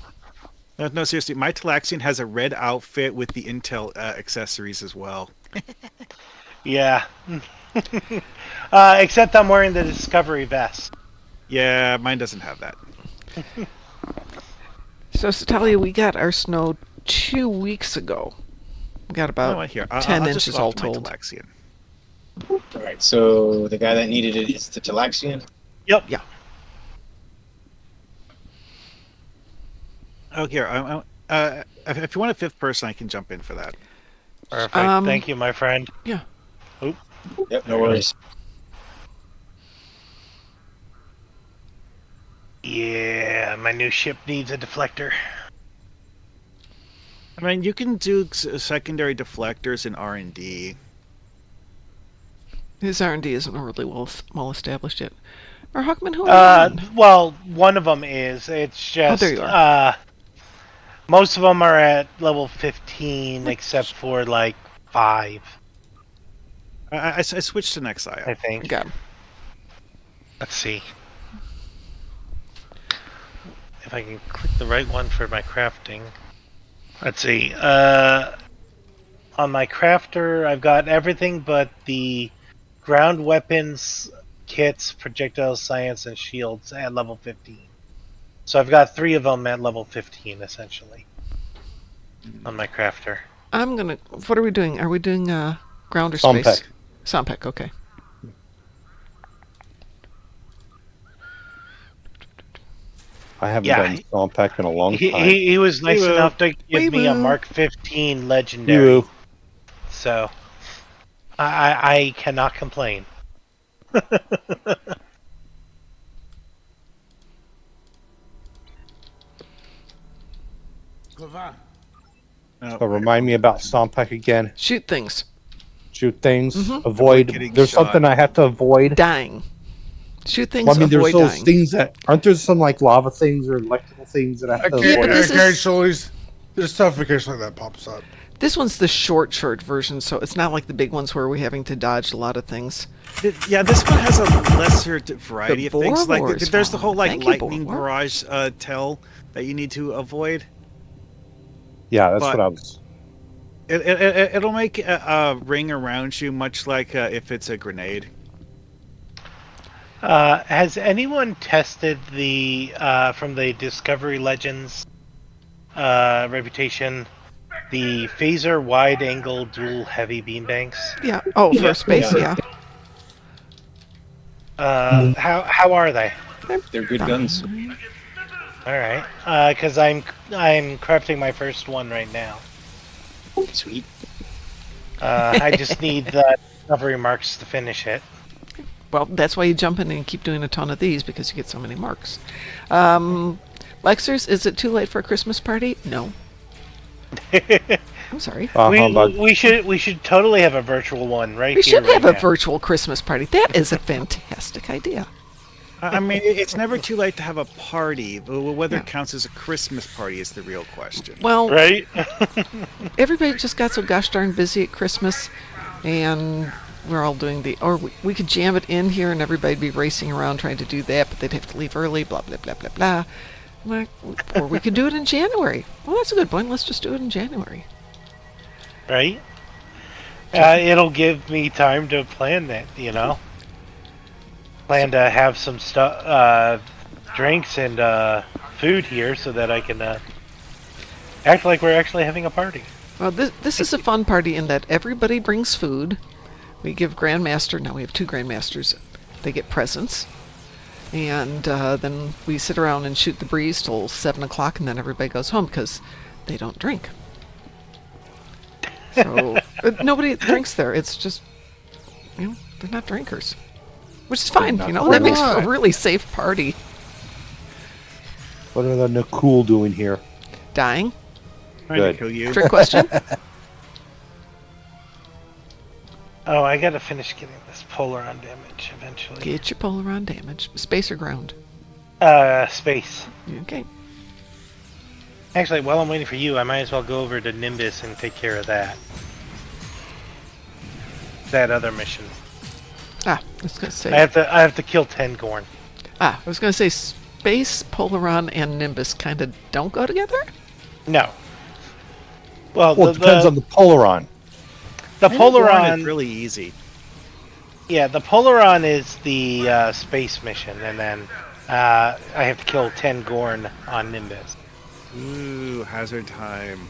No, seriously, my Talaxian has a red outfit with the Intel accessories as well. Yeah. Except I'm wearing the Discovery vest. Yeah, mine doesn't have that. So, Natalia, we got our snow 2 weeks ago. We got about Oh, I hear. 10 I'll just inches swap all to my told. Talaxian. All right, so the guy that needed it is the Talaxian. Yep. Yeah. Oh, here. If you want a fifth person, I can jump in for that. Perfect. Um, Thank you, my friend. Yeah. Yep, no worries. Yeah, my new ship needs a deflector. I mean, you can do secondary deflectors in R&D. His R&D isn't really well established yet. Or Huckman, who are you on? Well, one of them is. It's just. there you are. Most of them are at level 15, except for like 5, I switched to Nexia. I think. Got him. Let's see. if I can click the right one for my crafting. Let's see. On my crafter, I've got everything but the ground weapons, kits, projectile science, and shields at level 15. So I've got 3 of them at level 15, essentially, on my crafter. I'm gonna. What are we doing? Are we doing ground or Sompek. space? Sompek. Okay. I haven't Yeah, done Stompack in a long time. He was nice Wee-woo. enough to give me a Wee-woo. Mark 15 legendary. Wee-woo. So I cannot complain. Clever. So remind me about Stompack again. Shoot things. Shoot things. Mhm. Avoid. getting There's shot. something I have to avoid. Dying. Shoot things. Well, I mean, there's avoid those dying. things that aren't there some like lava things or electrical things that I have to Yeah, but avoid. this is- Occasionally, there's stuff occasionally that pops up. This one's the short version, so it's not like the big ones where we're having to dodge a lot of things. Yeah, this one has a lesser variety The of things. Boar Like Wars there's the whole one. like Thank you, lightning Boar War. barrage tell that you need to avoid. Yeah, that's But- what I was. It'll make a ring around you, much like if it's a grenade. Has anyone tested the from the Discovery Legends reputation, the phaser wide angle dual heavy beam banks? Yeah. Oh, for space. Yeah. How are they? They're good guns. All right, because I'm crafting my first one right now. Sweet. I just need the discovery marks to finish it. Well, that's why you jump in and keep doing a ton of these because you get so many marks. Lexers, is it too late for a Christmas party? No. I'm sorry. Humbug. we should totally have a virtual one right We here. should have right a now. virtual Christmas party. That is a fantastic idea. I mean, it's never too late to have a party, but whether Yeah. it counts as a Christmas party is the real question. Well, Right? everybody just got so gosh darn busy at Christmas, and we're all doing or we could jam it in here and everybody'd be racing around trying to do that, but they'd have to leave early, blah, blah, blah, blah, blah. Like, or we could do it in January. Well, that's a good point. Let's just do it in January. Right? It'll give me time to plan that, you know? Plan to have some stuff, drinks and food here so that I can act like we're actually having a party. Well, this is a fun party in that everybody brings food. We give Grandmaster, now we have 2 Grandmasters, they get presents. And then we sit around and shoot the breeze till 7 o'clock, and then everybody goes home because they don't drink. So nobody drinks there. It's just, they're not drinkers. Which is fine, that makes for a really safe party. What are the Nicole doing here? Dying? Trying to Good. kill you. Trick question? Oh, I gotta finish getting this Polaron damage eventually. Get your Polaron damage. Space or ground? Space. Okay. Actually, while I'm waiting for you, I might as well go over to Nimbus and take care of that. That other mission. I was gonna say. I have to kill 10 Gorn. I was gonna say Space, Polaron, and Nimbus kind of don't go together. No. Well, Well, it depends on the Polaron. the Is Polaron. really easy. Yeah, the Polaron is the space mission, and then I have to kill 10 Gorn on Nimbus. Ooh, hazard time.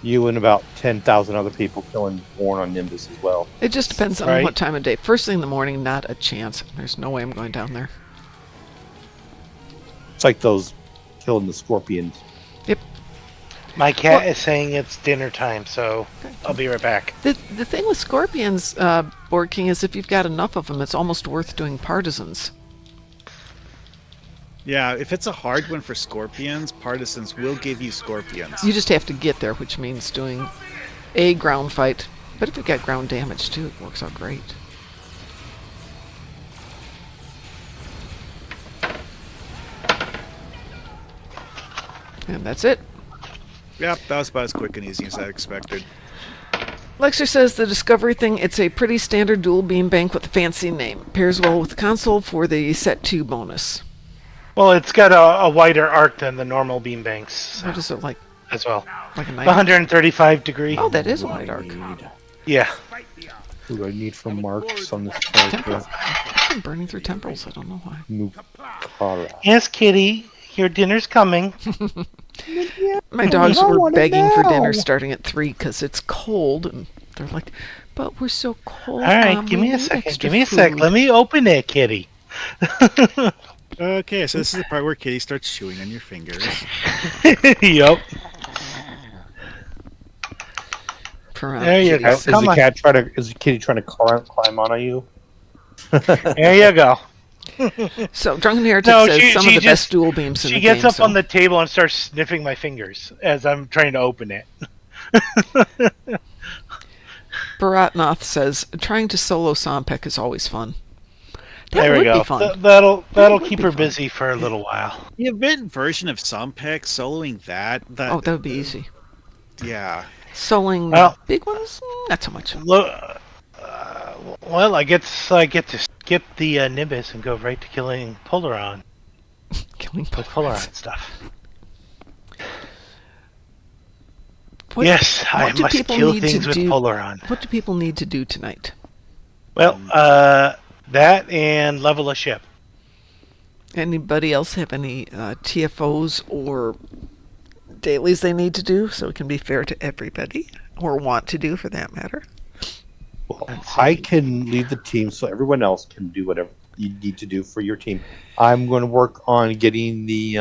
You and about 10,000 other people killing Born on Nimbus as well. It just depends on Right. what time of day. First thing in the morning, not a chance. There's no way I'm going down there. It's like those killing the scorpions. Yep. My cat is saying it's dinner time, so I'll be right back. The thing with scorpions, Board King, is if you've got enough of them, it's almost worth doing partisans. Yeah, if it's a hard one for scorpions, partisans will give you scorpions. You just have to get there, which means doing a ground fight. But if you've got ground damage too, it works out great. And that's it. Yep, that was about as quick and easy as I expected. Lexer says the Discovery thing, it's a pretty standard dual beam bank with a fancy name. Pairs well with the console for the set 2 bonus. Well, it's got a wider arc than the normal beam banks What is it like? as well. Like a knife? 135 degree. Oh, that is a What wide do I arc. need? Yeah. What do I need for marks on this Temporal. character? I've been burning through temporals. I don't know why. Nukara. Yes, Kitty, your dinner's coming. My dogs I were want it begging for dinner now. starting at 3 because it's cold, and they're like, "But we're so cold." All right, Mom, give we me a need second. extra Give me a sec. food." Let me open it, Kitty. Okay, so this is the part where Kitty starts chewing on your fingers. Yup. There you go. Is Come the on. cat trying to? Is the kitty trying to climb on you? There you go. So, Drunken Heretic No, says she- some she of the best just- dual beams in She the gets game. up so- on the table and starts sniffing my fingers as I'm trying to open it. Baratnoth says, trying to solo Sompek is always fun. That There we would go. be fun. That'll would keep be her fun. busy for a little while. The event version of Sompek, soloing that Oh, that would be easy. yeah. Soloing Well- the big ones? Not so much. Well, I get to skip the Nimbus and go right to killing Polaron Killing with Polaroids. Polaron stuff. What- Yes, I what do must people kill need to things with do- Polaron. What do people need to do tonight? Well, that and level a ship. Anybody else have any TFOs or dailies they need to do so it can be fair to everybody, or want to do for that matter? Well, I can lead the team so everyone else can do whatever you need to do for your team. I'm going to work on getting the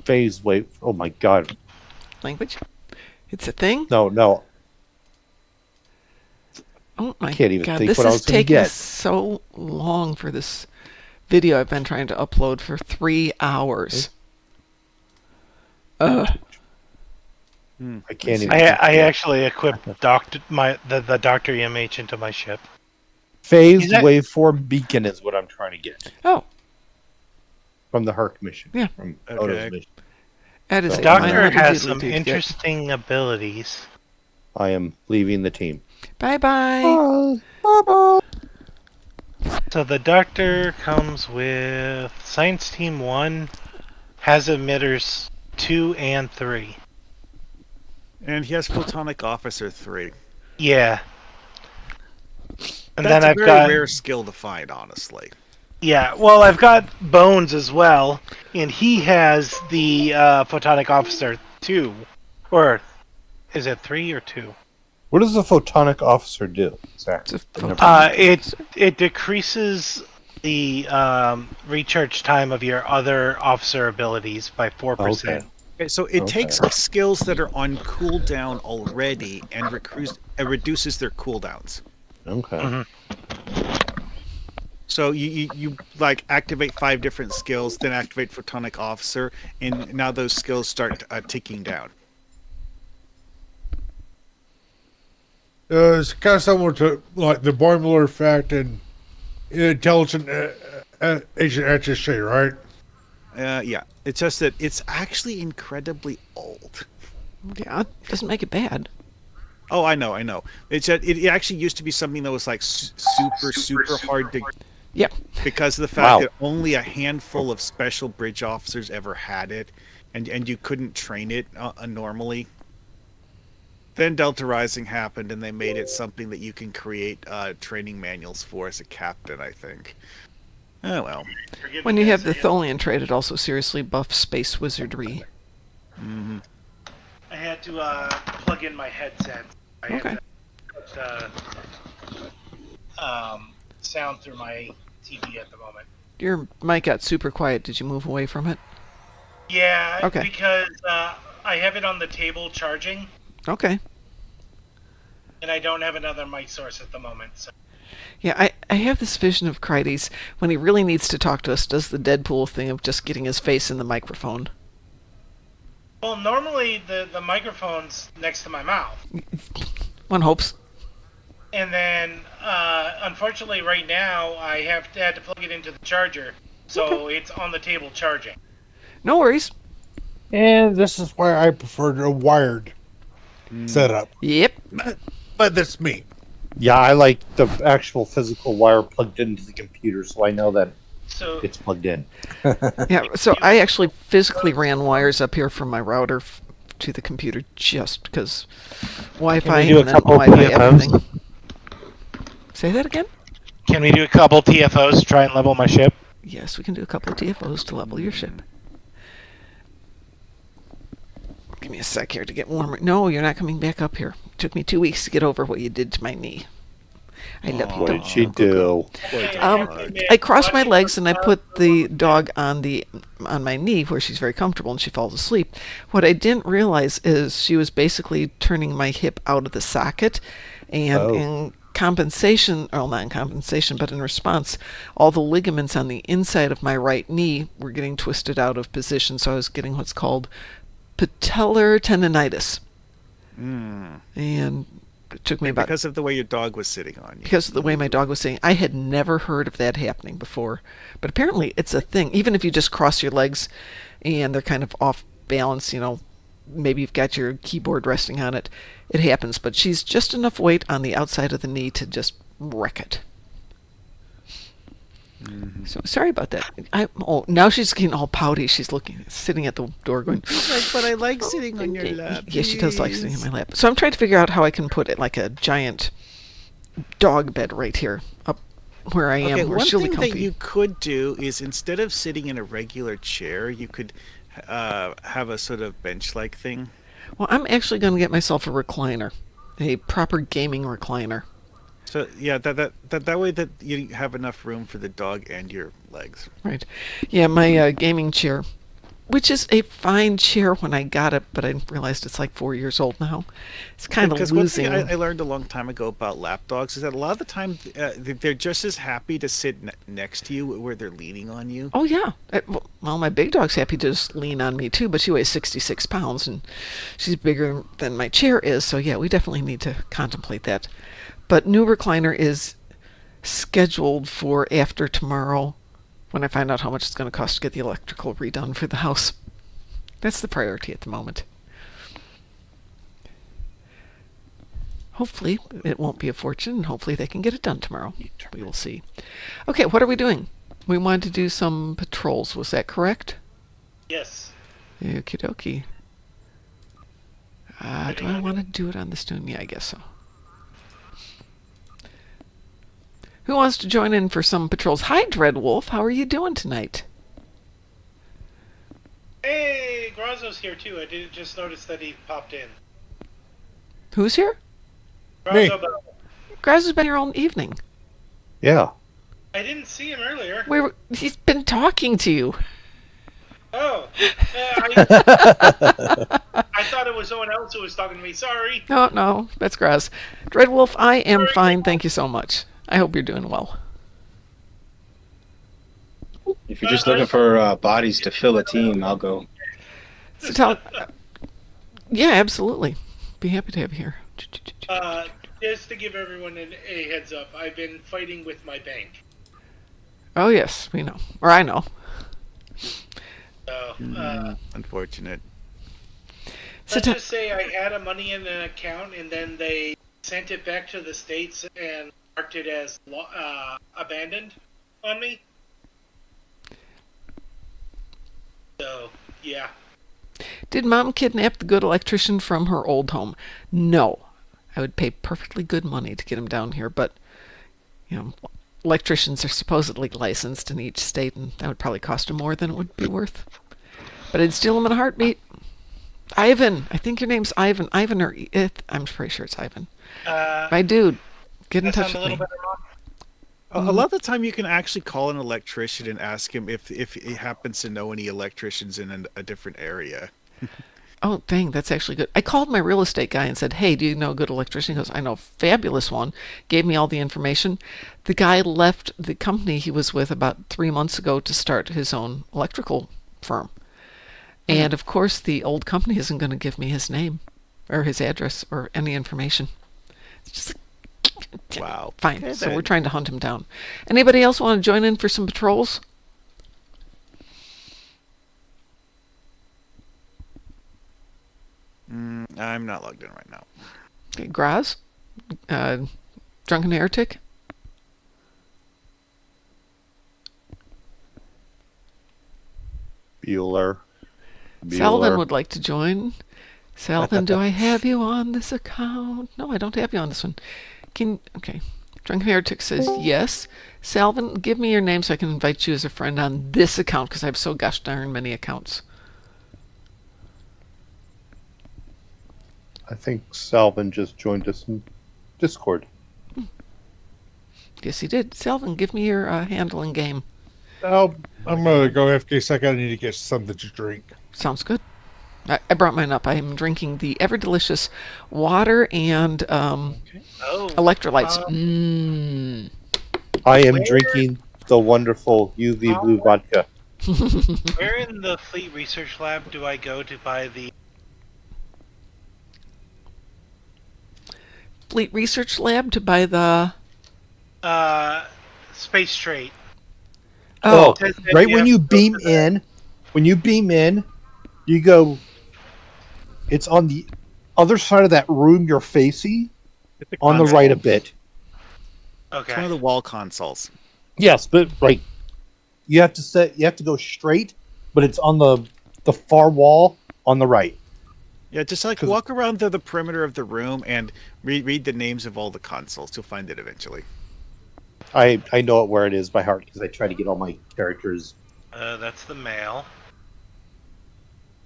phase wave. Oh my god! Language? It's a thing? No. Oh my can't even god, think this what I is was gonna taking get. so long for this video I've been trying to upload for 3 hours. I can't even. I actually equipped the Doctor EMH into my ship. Phased Is that- waveform beacon is what I'm trying to get Oh, from the Herc mission. Yeah. From Okay. Odo's mission. that is So- a Doctor minor has doodly some doo to get. interesting abilities. I am leaving the team. Bye-bye. So the Doctor comes with Science Team 1, has emitters 2 and 3. And he has Photonic Officer 3. Yeah. And That's then a I've very got rare skill to find, honestly. yeah. Well, I've got Bones as well, and he has the Photonic Officer 2, or is it 3 or 2? What does the photonic officer do? Exactly. It's a photonic It decreases the recharge time of your other officer abilities by 4%. Okay. Okay, so it Okay. takes skills that are on cooldown already and reduces their cooldowns. Okay. Mhm. So you like activate 5 different skills, then activate Photonic Officer, and now those skills start ticking down. It's kind of similar to like the Boimler effect and intelligent agent HSC, right? Yeah, it's just that it's actually incredibly old. Yeah, it doesn't make it bad. Oh, I know. It's that it actually used to be something that was like super hard to, Yep. because of the fact Wow. that only a handful of special bridge officers ever had it, and you couldn't train it normally. Then Delta Rising happened, and they made it something that you can create training manuals for as a captain, I think. Oh well. When you have the Tholian trait, it also seriously buffs space wizardry. Mm-hmm. I had to plug in my headset. I Okay. had to put sound through my TV at the moment. Your mic got super quiet. Did you move away from it? Yeah, Okay. because I have it on the table charging, Okay. and I don't have another mic source at the moment. So. Yeah, I have this vision of Crites, when he really needs to talk to us, does the Deadpool thing of just getting his face in the microphone. Well, normally the microphone's next to my mouth. One hopes. And then, unfortunately, right now, I had to plug it into the charger, so it's on the table charging. No worries. And this is why I prefer a wired setup. Yep. But that's me. Yeah, I like the actual physical wire plugged into the computer, so I know that So it's plugged in. Yeah, so I actually physically ran wires up here from my router to the computer just because Wi-Fi do a and then couple Wi-Fi TFOs? everything. Say that again? can we do a couple TFOs to try and level my ship? Yes, we can do a couple of TFOs to level your ship. Give me a sec here to get warmer. No, you're not coming back up here. It took me 2 weeks to get over what you did to my knee. I love you. What Don't- did she don't go. do? I crossed my legs and I put the dog on my knee where she's very comfortable and she falls asleep. What I didn't realize is she was basically turning my hip out of the socket, and in compensation, or not in compensation, but in response, all the ligaments on the inside of my right knee were getting twisted out of position, so I was getting what's called patellar tendonitis. And it took me about Because of the way your dog was sitting on you. because of the way my dog was saying. I had never heard of that happening before, but apparently it's a thing. Even if you just cross your legs and they're kind of off balance, maybe you've got your keyboard resting on it, it happens. But she's just enough weight on the outside of the knee to just wreck it. So sorry about that. Now she's getting all pouty. She's sitting at the door going, But I like sitting on your lap. yeah, she does like sitting in my lap. So I'm trying to figure out how I can put it like a giant dog bed right here, up where I am, Okay, where one she'll be thing comfy. that you could do is, instead of sitting in a regular chair, you could have a sort of bench-like thing. Well, I'm actually going to get myself a recliner, a proper gaming recliner. So yeah, that way that you have enough room for the dog and your legs. Right. Yeah, my gaming chair, which is a fine chair when I got it, but I realized it's like 4 years old now. It's kind of Because one losing. thing I learned a long time ago about lap dogs is that a lot of the time they're just as happy to sit next to you where they're leaning on you. Oh, yeah. Well, my big dog's happy to just lean on me, too, but she weighs 66 pounds, and she's bigger than my chair is, so yeah, we definitely need to contemplate that. But new recliner is scheduled for after tomorrow, when I find out how much it's going to cost to get the electrical redone for the house. That's the priority at the moment. Hopefully it won't be a fortune, and hopefully they can get it done tomorrow. We will see. Okay, what are we doing? We wanted to do some patrols, was that correct? Yes. Okie dokie. Do I want to do it on this tune? Yeah, I guess so. Who wants to join in for some patrols? Hi, Dreadwolf. How are you doing tonight? Hey, Grazzo's here too. I did just notice that he popped in. Who's here? Me. Graz has been here all evening. Yeah. I didn't see him earlier. He's been talking to you. Oh. I thought it was someone else who was talking to me. Sorry. No, that's Graz. Dreadwolf, I am fine. Thank you so much. I hope you're doing well. If you're just looking for bodies to fill a team, I'll go. So yeah, absolutely. Be happy to have you here. Just to give everyone a heads up, I've been fighting with my bank. Oh, yes, we know. Or I know. So, Unfortunate. let's just say I had money in an account, and then they sent it back to the States and marked it as abandoned on me. So, yeah. Did Mom kidnap the good electrician from her old home? No. I would pay perfectly good money to get him down here, but, electricians are supposedly licensed in each state, and that would probably cost him more than it would be worth. But I'd steal him in a heartbeat. Ivan, I think your name's Ivan. Ivan or I'm pretty sure it's Ivan. My dude, get in touch with me. A lot of the time, you can actually call an electrician and ask him if he happens to know any electricians in a different area. Oh, dang, that's actually good. I called my real estate guy and said, hey, do you know a good electrician? He goes, I know a fabulous one. Gave me all the information. The guy left the company he was with about 3 months ago to start his own electrical firm. And, of course, the old company isn't going to give me his name or his address or any information. It's just Wow. fine. Okay, So then. we're trying to hunt him down. Anybody else want to join in for some patrols? I'm not logged in right now. Okay, Graz? Drunken Heretic? Bueller. Salvin would like to join. Salvin, do I have you on this account? No, I don't have you on this one. Okay. Drunken Heretic says yes. Salvin, give me your name so I can invite you as a friend on this account because I have so gosh darn many accounts. I think Salvin just joined us in Discord. Yes, he did. Salvin, give me your handle in game. I'm gonna go AFK second. I need to get something to drink. Sounds good. I brought mine up. I am drinking the ever delicious water and electrolytes. I am drinking the wonderful UV Blue vodka. Where in the Fleet Research Lab do I go to buy the... Fleet Research Lab to buy the... space trait. Oh, right when you beam in, you go... It's on the other side of that room you're facing, on the right a bit. Okay. It's one of the wall consoles. Yes, but right, you have to go straight, but it's on the far wall on the right. Yeah, just like walk around the perimeter of the room and read the names of all the consoles. You'll find it eventually. I know it where it is by heart because I try to get all my characters. That's the male.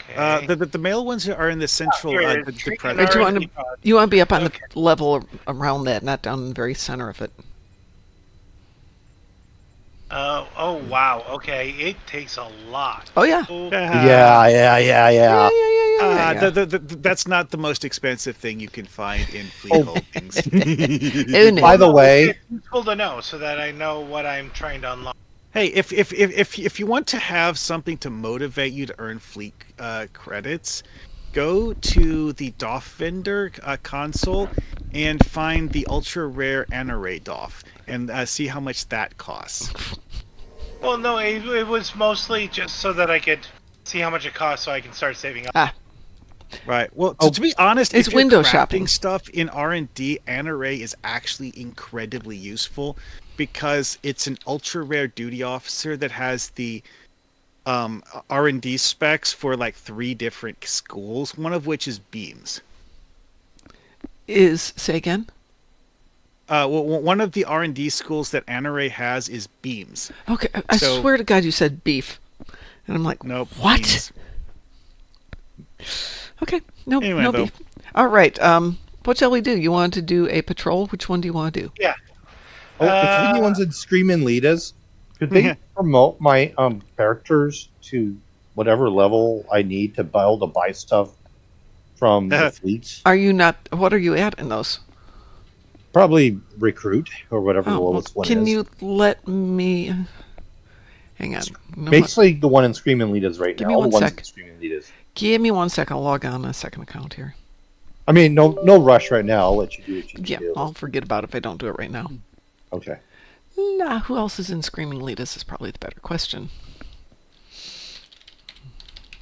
Okay. The male ones are in the central. Wait, you want to be up on the level around that, not down in the very center of it. Oh wow. Okay, it takes a lot. Oh yeah. Yeah. That's not the most expensive thing you can find in Fleet Holdings. By the way, it's useful to know so that I know what I'm trying to unlock. Hey, if you want to have something to motivate you to earn fleet credits, go to the DOF vendor console and find the ultra rare Anarray DOF and see how much that costs. Well, no, it was mostly just so that I could see how much it costs so I can start saving up. Right. Well, to be honest, it's if you're window crafting shopping stuff in R&D, Anarray is actually incredibly useful because it's an ultra rare duty officer that has the R&D specs for like 3 different schools, one of which is beams. Say again? Well, one of the R&D schools that Anarray has is beams. Okay, I swear to God you said beef. And I'm like, nope, what? Beams. Okay, no Anyway, beef. All right, what shall we do? You want to do a patrol? Which one do you want to do? Yeah. if anyone's in Screaming Leaders, could they promote my characters to whatever level I need to be able to buy stuff from the fleets? Are you not? What are you at in those? Probably recruit or whatever the lowest one is. Can you let me? Hang on. Basically, the one in Screaming Leaders right now. Give me 1 sec. Give me 1 sec. I'll log on a second account here. I mean, no rush right now. I'll let you do what you do. I'll forget about it if I don't do it right now. Okay. Nah, who else is in Screaming Leaders is probably the better question.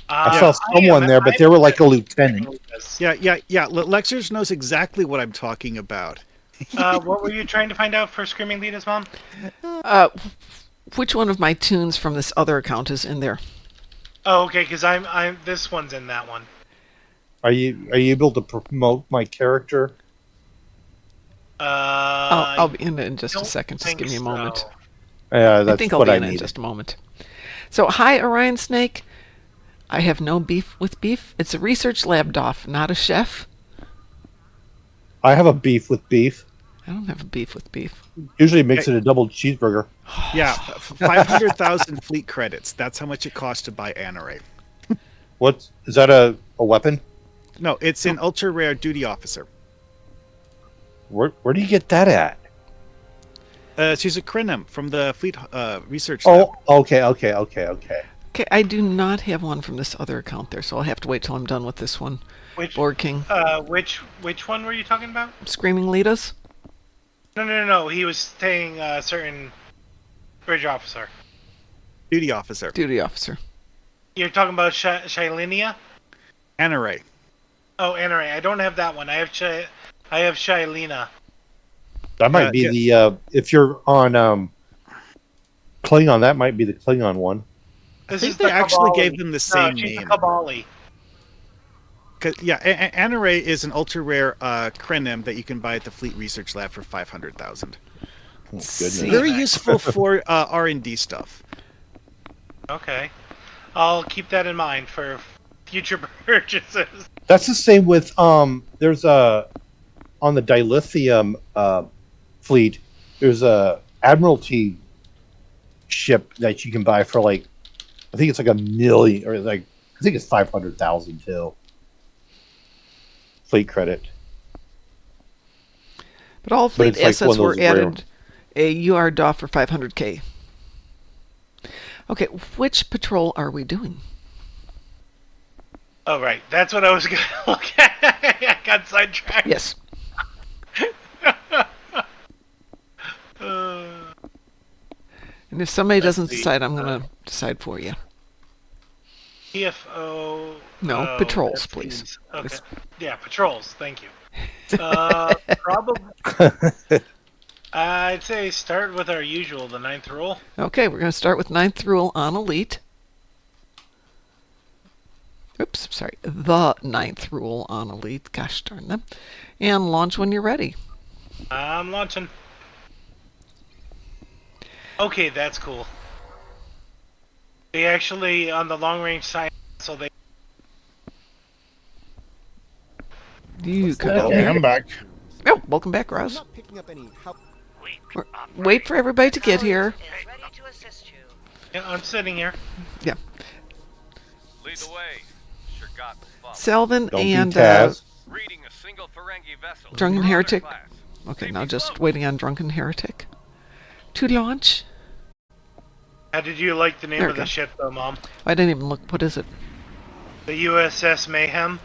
I saw someone there, but they were like a lieutenant. Yeah. Lexers knows exactly what I'm talking about. What were you trying to find out for Screaming Leaders, Mom? Which one of my tunes from this other account is in there? Oh, okay, because I'm this one's in that one. Are you able to promote my character? I'll be in just a second. Just give me a moment. Yeah, that's I think I'll what be I in need. just a moment. So, hi, Orion Snake. I have no beef with beef. It's a research lab DOF, not a chef. I have a beef with beef. I don't have a beef with beef. Usually makes it a double cheeseburger. Yeah, 500,000 fleet credits. That's how much it costs to buy Anarray. What is that? A weapon? No, it's an ultra rare duty officer. Where do you get that at? She's a Krenim from the Fleet Research Lab. Oh, okay. Okay, I do not have one from this other account there, so I'll have to wait till I'm done with this one. Board King. Which one were you talking about? Screaming Leaders? No. He was saying certain bridge officer. Duty officer. Duty officer. You're talking about Shailinia? Anarray. Oh, Anarray. I don't have that one. I have Shailina. That might be the if you're on Klingon, that might be the Klingon one. I think they actually gave them the same she's name. The Kabali. Anaray is an ultra rare Krenim that you can buy at the Fleet Research Lab for 500,000. Oh, goodness. Very useful for R&D stuff. Okay. I'll keep that in mind for future purchases. That's the same with there's a on the dilithium fleet. There's a Admiralty ship that you can buy for like I think it's like $1 million or like I think it's 500,000 too. Fleet credit. But all fleet it's like assets one of were those added a UR DOF for 500k. Okay, which patrol are we doing? Oh, right. That's what I was going to look at. I got sidetracked. Yes. And if somebody doesn't decide, I'm going to decide for you. TFO. No, patrols, please. seems- Okay. It's- Yeah, patrols. Thank you. Probably. I'd say start with our usual, the 9th rule. Okay, we're going to start with 9th rule on Elite. Oops, sorry. The 9th rule on Elite. Gosh darn them. And launch when you're ready. I'm launching. Okay, that's cool. They actually, on the long range side, so they. You could. Okay, I'm back. Oh, welcome back, Ross. Wait for everybody to get here. Is ready to assist you. Yeah, I'm sitting here. Yeah. Lead the way. Sure got the spot. Selvin Don't and be Taz. Reading a single Ferengi vessel. Drunken Your Heretic. class. Okay, now just waiting on Drunken Heretic to launch. How did you like the name There of we the go. ship, though, Mom? I didn't even look. What is it? The USS Mayhem?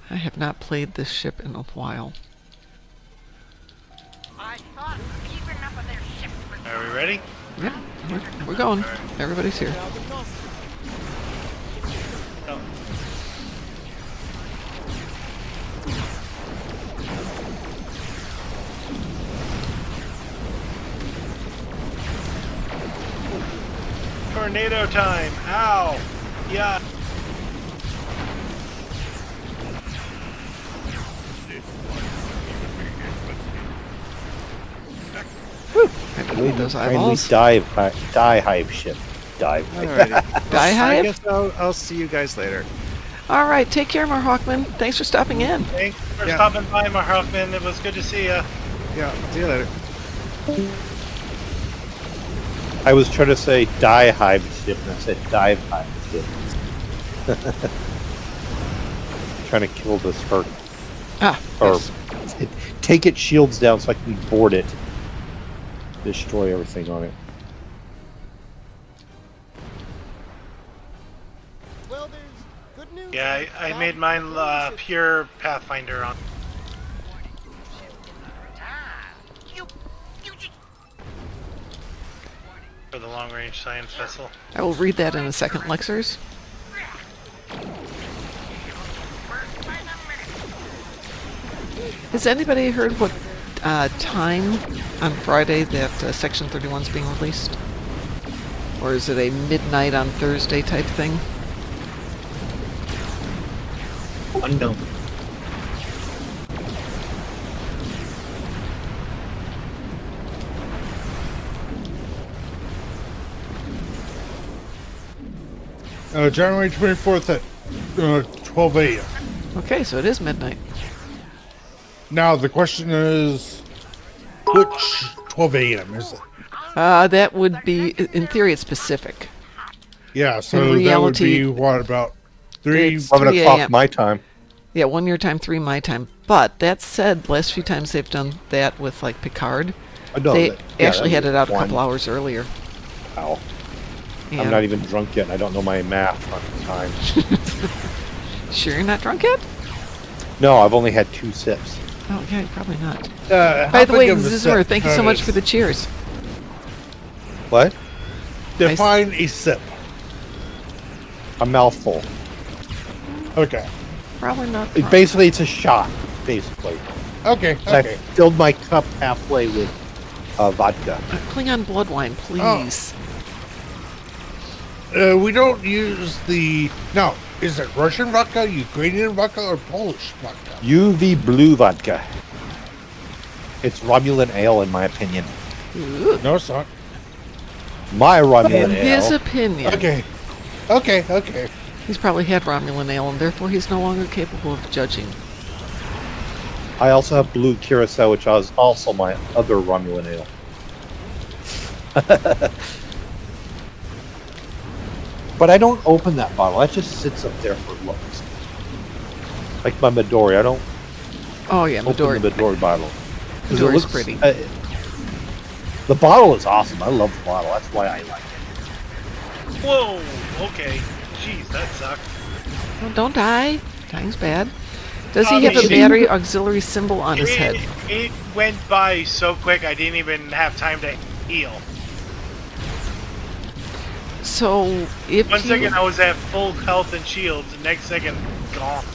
I have not played this ship in a while. I thought keeping up with their ship was Are we ready? Yeah, we're going. Everybody's here. No. Tornado time! Ow! Yeah! I believe those Kindly eyeballs. die hive ship. Dive. Alrighty. Die I Hive? guess I'll see you guys later. All right, take care, Marhawkman. Thanks for stopping in. Thanks for Yeah. stopping by, my Huffman. It was good to see ya. Yeah, see you later. I was trying to say die hive ship and I said dive hive ship. Trying to kill this hurt. Ah, Or yes. take its shields down so I can board it. Destroy everything on it. Well, there's good news. Yeah, I made mine pure Pathfinder on. For the long range science vessel. I will read that in a second, Lexers. Has anybody heard what time on Friday that Section 31 is being released? Or is it a midnight on Thursday type thing? Unknown. January 24th at 12 a.m. Okay, so it is midnight. Now the question is, which 12 a.m. is it? That would be, in theory, it's specific. Yeah, so In that would reality, be what about 3? it's 11 3 o'clock a.m. my time. Yeah, 1 your time, 3 my time. But that said, last few times they've done that with like Picard, I know they that- yeah, actually that had it out a was couple one. hours earlier. Ow. Yeah. I'm not even drunk yet and I don't know my math on time. Sure you're not drunk yet? No, I've only had 2 sips. Oh, okay, probably not. By By the way, Zizmer, thank you so much for the cheers. What? Define a sip. A mouthful. Okay. Probably not. Basically, it's a shot. basically. Okay. And I filled my cup halfway with vodka. Klingon blood wine, please. We don't use the... No, is it Russian vodka, Ukrainian vodka, or Polish vodka? UV blue vodka. It's Romulan ale, in my opinion. Ooh. No, it's not. My Romulan In ale. his opinion. Okay. He's probably had Romulan ale, and therefore he's no longer capable of judging. I also have blue curacao, which is also my other Romulan ale. But I don't open that bottle. That just sits up there for looks. Like my Midori. I don't Oh yeah, open Midori. the Midori bottle. 'Cause it Midori's looks pretty. The bottle is awesome. I love the bottle. That's why I like it. Whoa, okay. Jeez, that sucks. Well, don't die. Dying's bad. Does he Okay, have a shit. battery auxiliary symbol on his head? It went by so quick I didn't even have time to heal. So if One you... second I was at full health and shields, the next second, gone.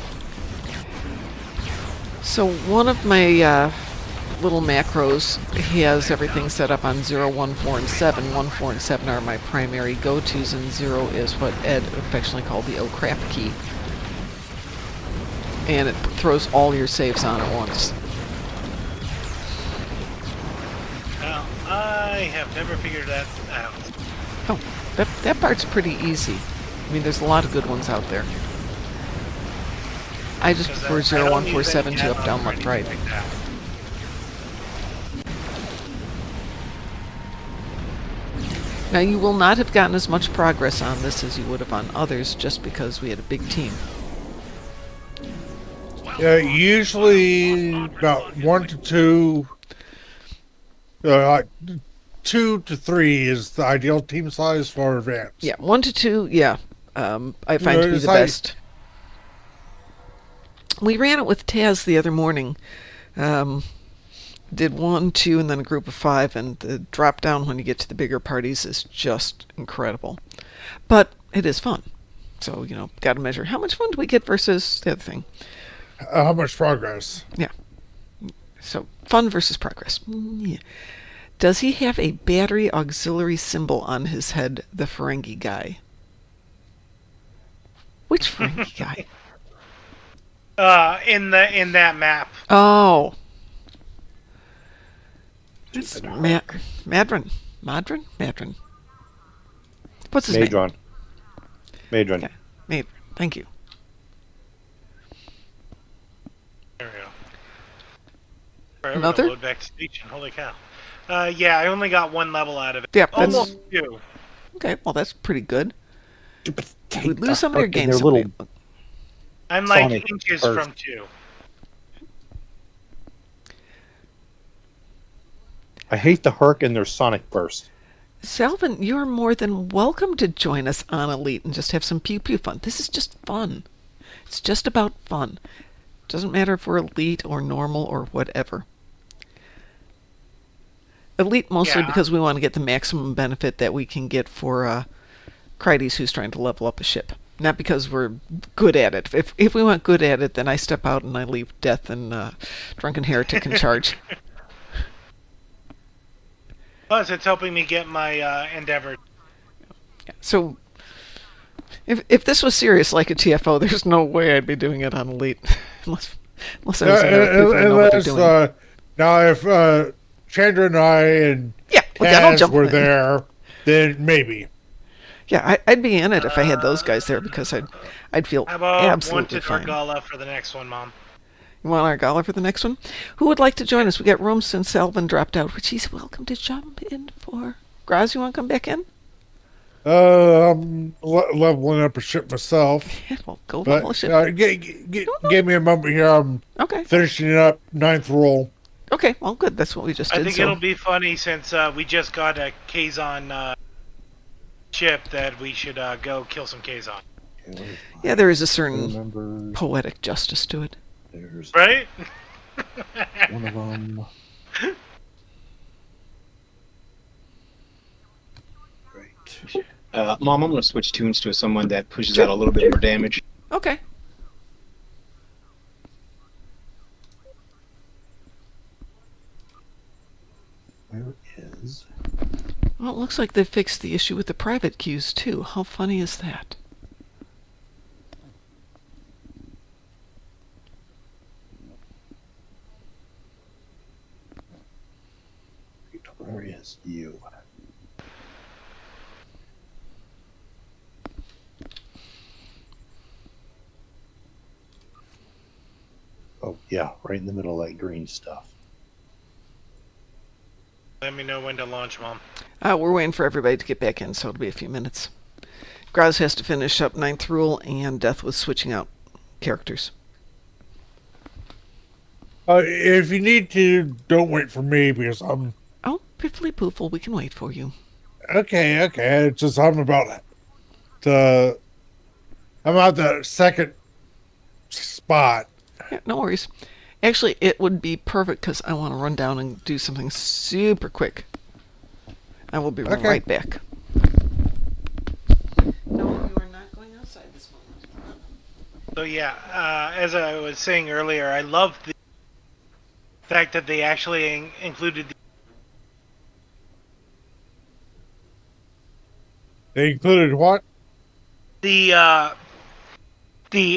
So one of my little macros has everything set up on 0, 1, 4, and 7. 1, 4, and 7 are my primary go-tos, and 0 is what Ed affectionately called the oh crap key. And it throws all your saves on at once. Well, I have never figured that out. Oh, that part's pretty easy. I mean, there's a lot of good ones out there. I just Because prefer I 0, don't 1, 4, use 7 any to up, add-ons down, or left, right. anything like that. Now, you will not have gotten as much progress on this as you would have on others just because we had a big team. Usually about 1 to 2, 2 to 3 is the ideal team size for advance. Yeah, 1 to 2, yeah. I find to be it's the like- best. We ran it with Taz the other morning. Did 1, 2, and then a group of 5, and the drop down when you get to the bigger parties is just incredible. But it is fun. So, got to measure how much fun do we get versus the other thing. How much progress? Yeah. So, fun versus progress. Yeah. Does he have a battery auxiliary symbol on his head, the Ferengi guy? Which Ferengi guy? In that map. Oh. It's Madron. Madron. What's his name? Madron. Okay. Madron. Thank you. There we go. Alright, we're Another? gonna load back to station. Holy cow. Yeah, I only got 1 level out of it. Yeah, that's Almost 2. okay. Well, that's pretty good. Take We lose somebody or fucking gain their somebody. little- I'm like Sonic inches burst. from 2. I hate the Herc and their Sonic Burst. Salvin, you're more than welcome to join us on Elite and just have some pew pew fun. This is just fun. It's just about fun. Doesn't matter if we're Elite or normal or whatever. Elite mostly Yeah. because we want to get the maximum benefit that we can get for Crites who's trying to level up a ship. Not because we're good at it. If we weren't good at it, then I step out and I leave Death and Drunken Heretic in charge. Plus, it's helping me get my Endeavor. So, if this was serious like a TFO, there's no way I'd be doing it on Elite. unless I was in there with people who know what they're doing. Now, if Chandra and I and Yeah, well, then I'll Taz jump were in. there, then maybe. Yeah, I'd be in it if I had those guys there because I'd feel How about absolutely Wanted fine. Argala for the next one, Mom? You want our gala for the next one? Who would like to join us? We got rooms since Selvin dropped out, which he's welcome to jump in for. Graz, you want to come back in? I'm leveling up a ship myself. Yeah, well, go But level a ship. give me a moment here. I'm Okay. finishing up 9th roll. Okay, well, good. That's what we just I did. think So. it'll be funny since we just got a Kazon ship that we should go kill some Kazon. Yeah, there is a certain poetic justice to it. There's Right? one of them. Right. Mom, I'm going to switch tunes to someone that pushes out a little bit more damage. Okay. Where is... Well, it looks like they fixed the issue with the private queues, too. How funny is that? Where is you? Oh, yeah, right in the middle of that green stuff. Let me know when to launch, Mom. We're waiting for everybody to get back in, so it'll be a few minutes. Graz has to finish up 9th Rule, and Death was switching out characters. If you need to, don't wait for me because I'm... Oh, piffly poofle, we can wait for you. Okay. It's just I'm about to... I'm at the second spot. Yeah, no worries. Actually, it would be perfect because I want to run down and do something super quick. I will be right back. No, you are not going outside this moment. So yeah, as I was saying earlier, I love the fact that they actually included They included what? the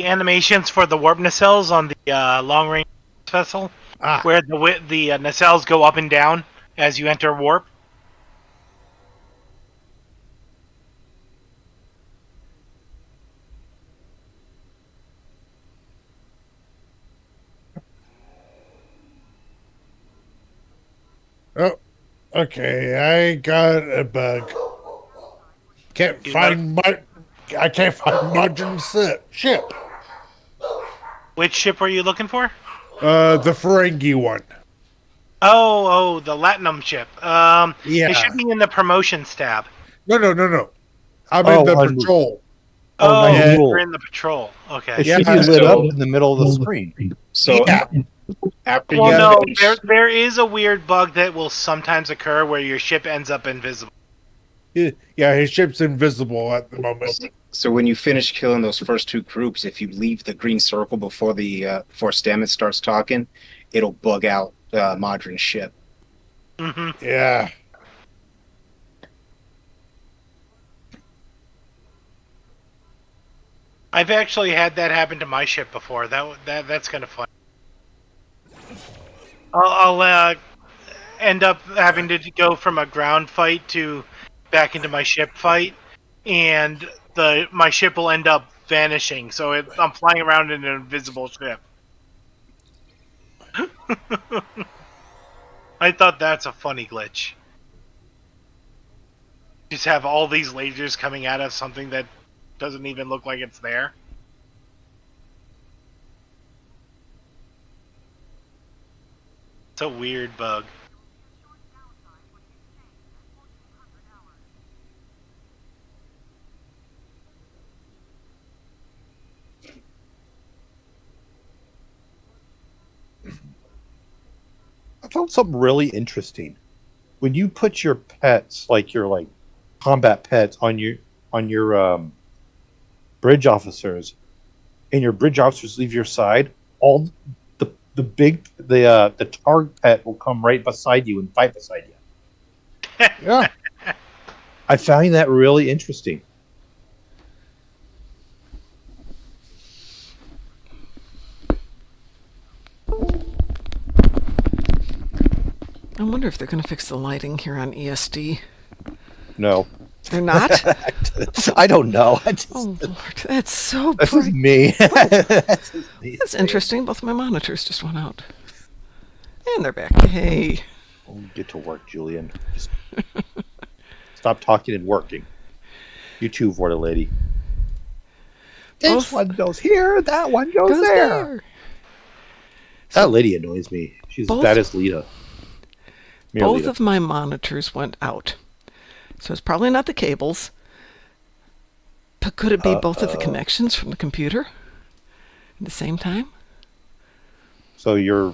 animations for the warp nacelles on the long range vessel, where the nacelles go up and down as you enter warp. Oh, okay. I got a bug. Can't find I can't find Margin ship. Which ship were you looking for? The Ferengi one. Oh, the Latinum ship. Yeah. It should be in the promotions tab. No. I'm in the patrol. Oh, nice. you're in the patrol. Okay. It should be lit up in the middle of the screen. So after Well, you no, finish, there is a weird bug that will sometimes occur where your ship ends up invisible. Yeah, his ship's invisible at the moment. so when you finish killing those first two groups, if you leave the green circle before before Stamets starts talking, it'll bug out Modron's ship. Mm-hmm. Yeah. I've actually had that happen to my ship before. That's kind of fun. I'll end up having to go from a ground fight to back into my ship fight, and my ship will end up vanishing. So I'm flying around in an invisible ship. I thought that's a funny glitch. Just have all these lasers coming out of something that doesn't even look like it's there. It's a weird bug. I found something really interesting. When you put your pets, like your combat pets, on your bridge officers, and your bridge officers leave your side, all the target pet will come right beside you and fight beside you. Yeah. I found that really interesting. I wonder if they're going to fix the lighting here on ESD. No. They're not? I don't know. Oh, Lord. That's so This bright. is me. That's interesting. Both my monitors just went out. And they're back. Hey. Oh, get to work, Julian. Just stop talking and working. You too, Vorta lady. This one goes here, that one goes there. That lady annoys me. She's as bad as Lita. Both of my monitors went out. So it's probably not the cables. But could it be both of the connections from the computer at the same time? So you're...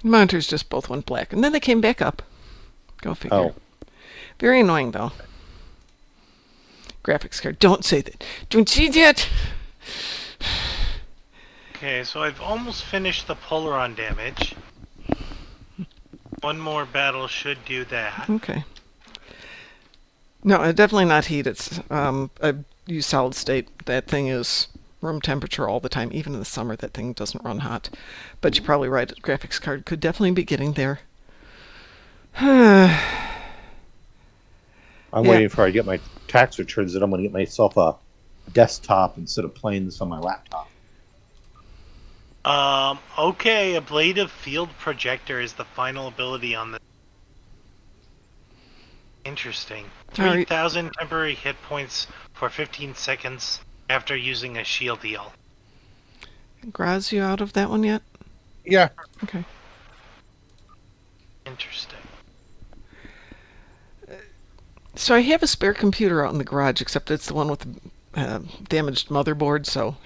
Monitors just both went black. And then they came back up. Go figure. Oh. Very annoying, though. Graphics card. Don't say that. Don't say that! Okay, so I've almost finished the Polaron damage. One more battle should do that. Okay. No, definitely not heat. It's I use solid state. That thing is room temperature all the time. Even in the summer, that thing doesn't run hot. But you're probably right. The graphics card could definitely be getting there. I'm Yeah. waiting for I get my tax returns, and I'm going to get myself a desktop instead of playing this on my laptop. Okay, ablative field projector is the final ability on this. Interesting. Alright. 3,000 temporary hit points for 15 seconds after using a shield heal. Graz, you out of that one yet? Yeah. Okay. Interesting. So I have a spare computer out in the garage, except it's the one with the damaged motherboard, so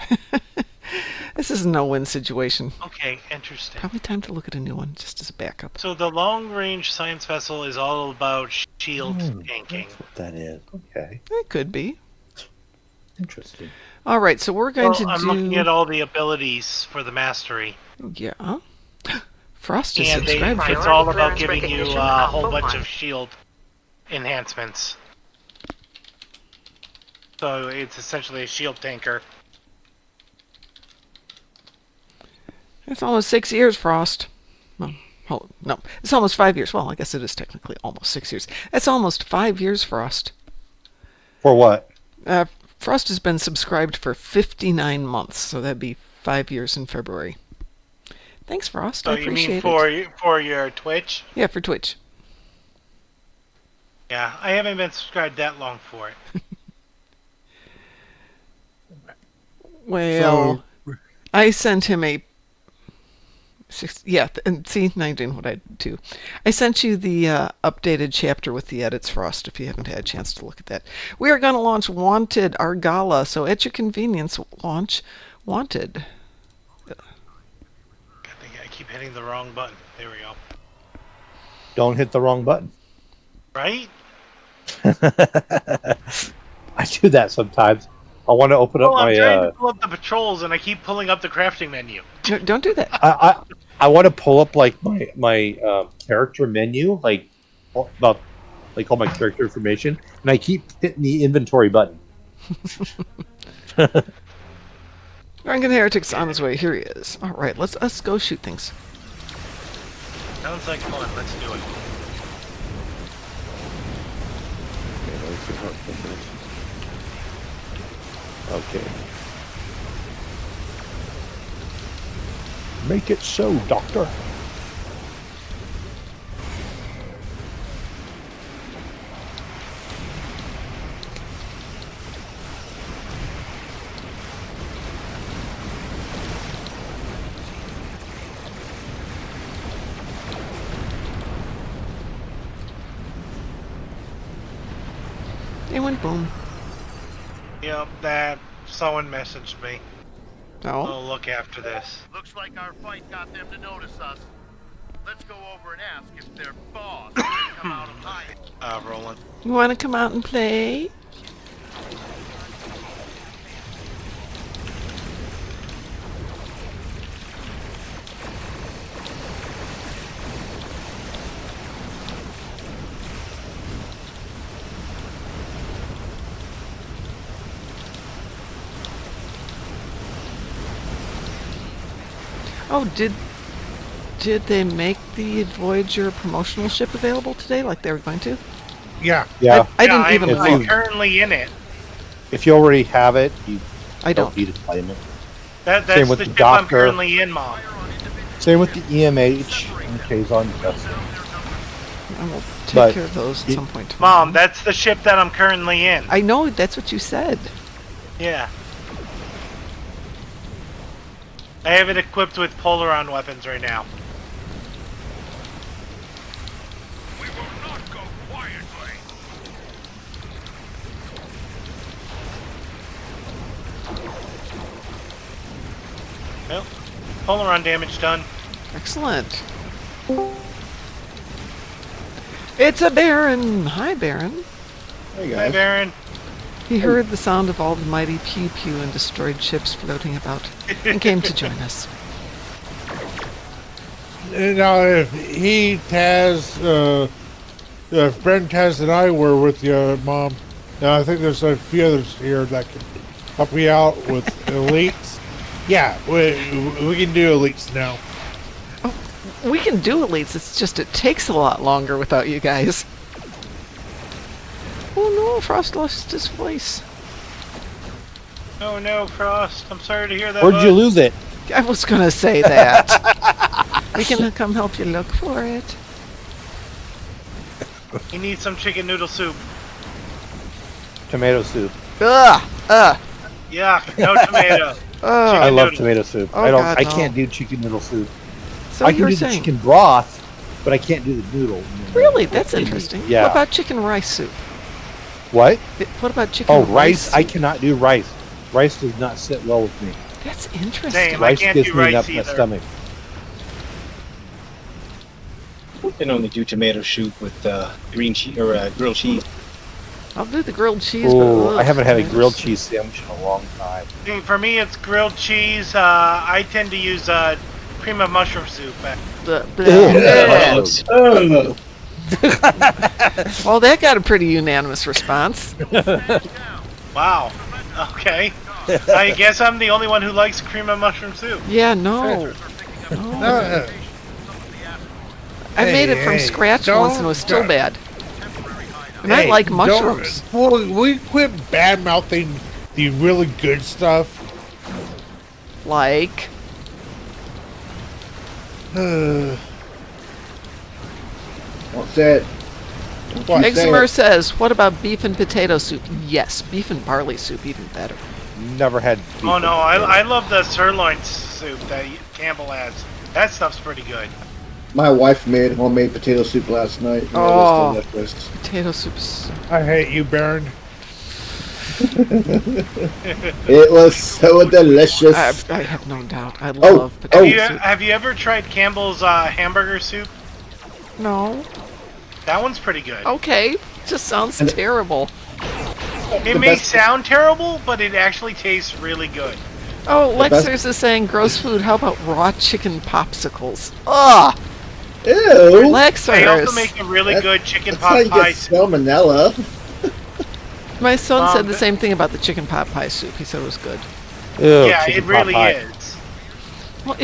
this is a no-win situation. Okay, interesting. Probably time to look at a new one, just as a backup. So the long-range science vessel is all about shield tanking. That's what that is. Okay. It could be. Interesting. All right, so we're going Well, to I'm do... looking at all the abilities for the mastery. Yeah. Frost is And subscribed it's for... all about giving you a whole bunch of shield enhancements. So it's essentially a shield tanker. It's almost 6 years, Frost. Well, no, it's almost 5 years. Well, I guess it is technically almost 6 years. It's almost 5 years, Frost. For what? Frost has been subscribed for 59 months, so that'd be 5 years in February. Thanks, Frost. So I you appreciate mean it. for your Twitch? Yeah, for Twitch. Yeah, I haven't been subscribed that long for it. Well, I sent him a... and see, now you're doing what I do. I sent you the updated chapter with the edits, Frost, if you haven't had a chance to look at that. We are going to launch Wanted, our gala, so at your convenience, launch Wanted. I think I keep hitting the wrong button. There we go. Don't hit the wrong button. Right? I do that sometimes. I want to open up I'm my. trying to pull up the patrols, and I keep pulling up the crafting menu. No, don't do that. I want to pull up like my character menu, like about like all my character information, and I keep hitting the inventory button. Drunken Heretic's on his way. Here he is. All right, let's go shoot things. Sounds like fun. Let's do it. Okay. Make it so, Doctor. It went boom. Yep, that someone messaged me. Oh. I'll look after this. Looks like our fight got them to notice us. Let's go over and ask if their boss can come out of hiding. Roland. You want to come out and play? Oh, did they make the Voyager promotional ship available today, like they were going to? Yeah. Yeah. I didn't even I'm look. currently in it. If you already have it, you I don't. need to claim it. That's Same the with the ship I'm doctor. currently in, Mom. Same with the EMH and Kazon Justin. I will take But care of those at it- some point tomorrow. Mom, that's the ship that I'm currently in. I know, that's what you said. Yeah. I have it equipped with Polaron weapons right now. We will not go quietly. Well, Polaron damage done. Excellent. It's a Baron. Hi, Baron. Hey Hi, Baron. He heard the sound of all the mighty pew-pew and destroyed ships floating about, and came to join us. Now, if he, Taz, if Brent, Taz, and I were with you, Mom, now I think there's a few others here that can help me out with elites. Yeah, we can do elites now. We can do elites, it's just it takes a lot longer without you guys. Oh no, Frost lost his voice. Oh no, Frost. I'm sorry to hear that. Where'd you lose it? I was gonna say that. We can come help you look for it. You need some chicken noodle soup. Tomato soup. Yeah, no tomato. I love noodle. tomato soup. Oh, I God, can't no. do chicken noodle soup. So I you can were do saying, the chicken broth, but I can't do the noodle. really? That's interesting. Yeah. What about chicken rice soup? What? What about chicken Oh, rice rice. soup? I cannot do rice. Rice does not sit well with me. That's interesting. Same. I Rice can't gets do me rice up my either. stomach. I can only do tomato soup with green cheese or grilled cheese. I'll do the grilled cheese. Oh, but, I haven't had a tomato grilled soup. cheese sandwich in a long time. See, for me, it's grilled cheese. I tend to use cream of mushroom soup. Blah, blah, Ugh. blah. Well, that got a pretty unanimous response. Wow. Okay. I guess I'm the only one who likes cream of mushroom soup. Yeah, no. No, I made it from hey, scratch once and it was still don't- bad. And I like mushrooms. Well, we quit bad mouthing the really good stuff. Like, What's that? What? Exemer says, what about beef and potato soup? Yes, beef and barley soup, even better. Never had. beef Oh with no, potato. I love the sirloin soup that Campbell has. That stuff's pretty good. My wife made homemade potato soup last night. and Oh. it was delicious. Potato soup. I hate you, Baron. It was so delicious. I have no doubt. I Oh, love potato oh. soup. Have you ever tried Campbell's hamburger soup? No. That one's pretty good. Okay. Just sounds And- terrible. It the may best- sound terrible, but it actually tastes really good. Oh, The best- Lexers is saying gross food. How about raw chicken popsicles? Ugh! Ew. They Lexers! also make a really That- good chicken That's how pot you pie get soup. salmonella. My son said the that- same thing about the chicken pot pie soup. He said it was good. Ew, Yeah, chicken it pot really pie. is. Well,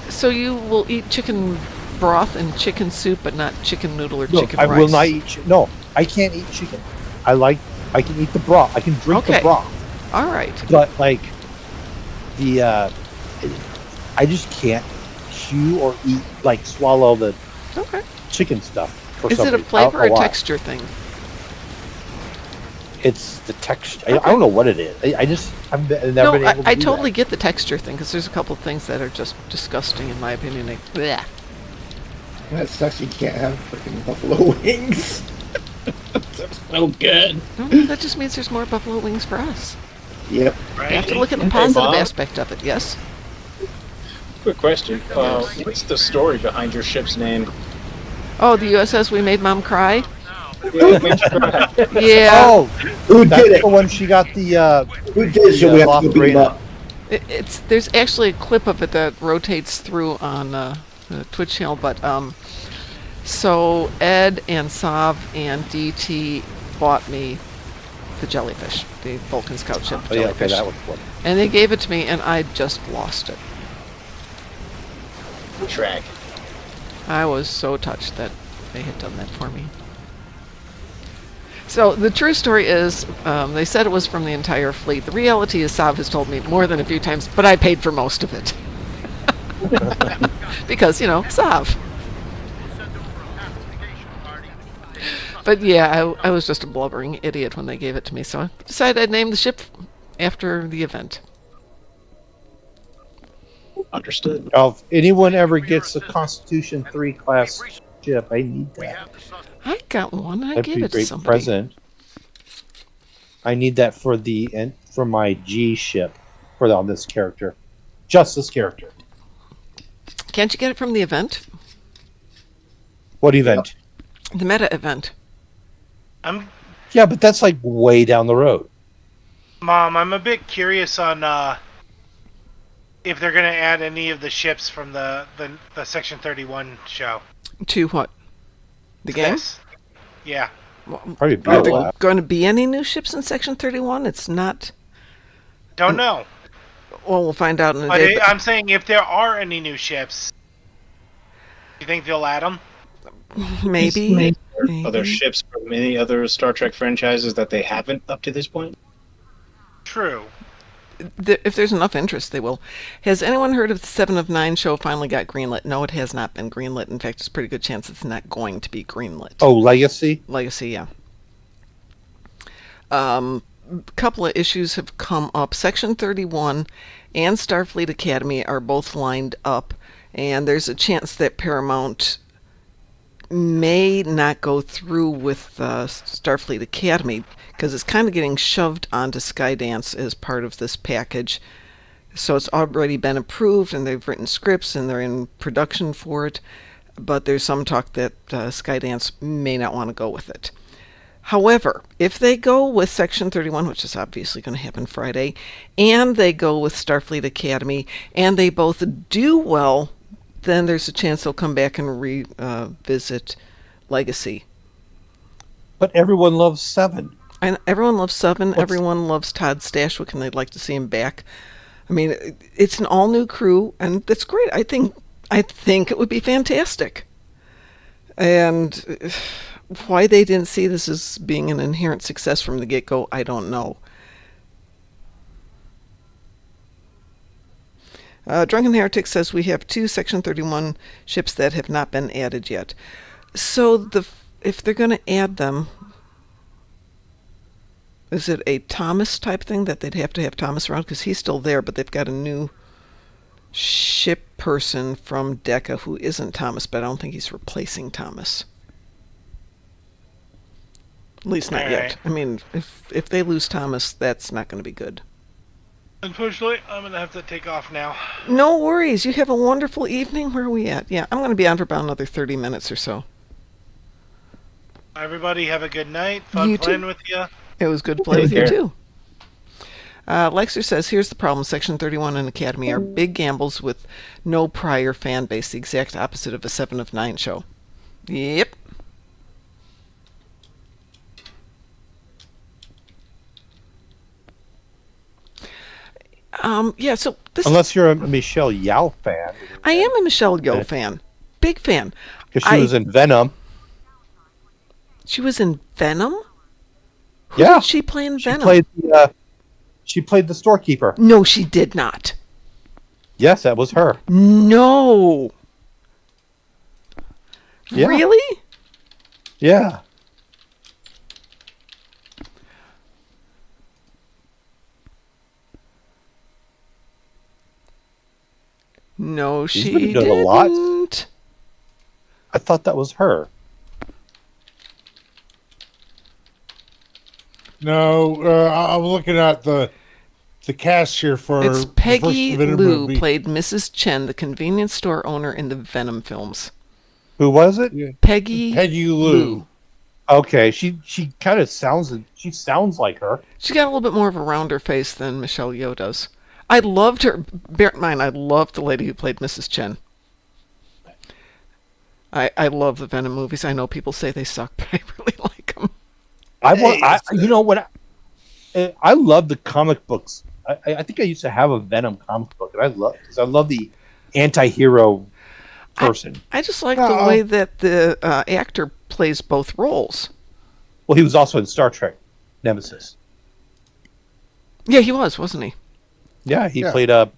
so you will eat chicken broth and chicken soup, but not chicken noodle or No, chicken I rice? will not eat. No, I can't eat chicken. I can eat the broth. I can drink Okay. the broth, All right. but like the, I just can't chew or eat swallow the Okay. chicken stuff. For Is some it a reason. flavor I or don't know why. texture thing? It's the texture. I don't know what it is. I've never No, been able to I do totally that. get the texture thing because there's a couple things that are just disgusting in my opinion. Blech. That sucks. You can't have freaking buffalo wings. That's so good. No, that just means there's more buffalo wings for us. Yep. You have to Right? look at the Hey, positive Bob? aspect of it. Yes. Quick question. What's the story behind your ship's name? Oh, the USS we made Mom cry. Yeah, which tribe? Yeah. Oh, Who that's did it? the one she got the. Who did it? Should we have to go beat him up? It's there's actually a clip of it that rotates through on the Twitch channel, but so Ed and Sav and DT bought me the jellyfish, the Vulcan Scout ship Oh yeah, okay, jellyfish, that was one. and they gave it to me, and I just lost it. Track. I was so touched that they had done that for me. So the true story is, they said it was from the entire fleet. The reality is, Sav has told me more than a few times, but I paid for most of it. Because, Sav. But yeah, I was just a blubbering idiot when they gave it to me, so I decided I'd name the ship after the event. Understood. Now, if anyone ever gets a Constitution 3 class ship, I need that. I got one. I That'd gave be a it to great somebody. present. I need that for my G ship on this character, just this character. Can't you get it from the event? What event? The meta event. Yeah, but that's like way down the road. Mom, I'm a bit curious on if they're gonna add any of the ships from the Section 31 show. To what? The To game? this. Yeah. Probably be Are a there lot. going to be any new ships in Section 31? It's not. Don't know. Well, we'll find out in a But day. I'm saying if there are any new ships, do you think they'll add them? Maybe. Are there ships from any other Star Trek franchises that they haven't up to this point? True. If there's enough interest, they will. Has anyone heard of the 7 of 9 show finally got greenlit? No, it has not been greenlit. In fact, it's a pretty good chance it's not going to be greenlit. Oh, Legacy? Legacy, yeah. Couple of issues have come up. Section 31 and Starfleet Academy are both lined up, and there's a chance that Paramount may not go through with Starfleet Academy because it's kind of getting shoved onto Skydance as part of this package. So it's already been approved, and they've written scripts, and they're in production for it. But there's some talk that Skydance may not want to go with it. However, if they go with Section 31, which is obviously going to happen Friday, and they go with Starfleet Academy, and they both do well, then there's a chance they'll come back and revisit Legacy. But everyone loves 7. And everyone loves 7. Everyone loves Todd Stashwick, and they'd like to see him back. I mean, it's an all-new crew, and that's great. I think it would be fantastic. And why they didn't see this as being an inherent success from the get-go, I don't know. Drunken Heretic says we have 2 Section 31 ships that have not been added yet. So if they're going to add them, is it a Thomas type thing that they'd have to have Thomas around? Because he's still there, but they've got a new ship person from Decca who isn't Thomas, but I don't think he's replacing Thomas. At least not yet. I mean, if they lose Thomas, that's not going to be good. Unfortunately, I'm going to have to take off now. No worries. You have a wonderful evening. Where are we at? Yeah, I'm going to be on for about another 30 minutes or so. Everybody have a good night. Fun playing with you. It was good to play with you, too. Lexer says, here's the problem. Section 31 and Academy are big gambles with no prior fan base, the exact opposite of a 7 of 9 show. Yep. So this... Unless you're a Michelle Yeoh fan. I am a Michelle Yeoh fan. Big fan. Because she was in Venom. She was in Venom? Who Yeah. did she play in Venom? She played the storekeeper. No, she did not. Yes, that was her. No. Yeah. Really? Yeah. No, She's she been doing didn't. a lot. I thought that was her. No, I'm looking at the cast here for It's the Peggy first Venom Lou movie. played Mrs. Chen, the convenience store owner in the Venom films. Who was it? Yeah. Peggy Lou. Okay, she kind of sounds like her. She got a little bit more of a rounder face than Michelle Yeoh does. I loved her. Bear in mind, I loved the lady who played Mrs. Chen. I love the Venom movies. I know people say they suck, but I really like them. You know what? I love the comic books. I think I used to have a Venom comic book, and I love the anti-hero person. I just like the way that the actor plays both roles. Well, he was also in Star Trek Nemesis. Yeah, he was, wasn't he? Yeah, he played the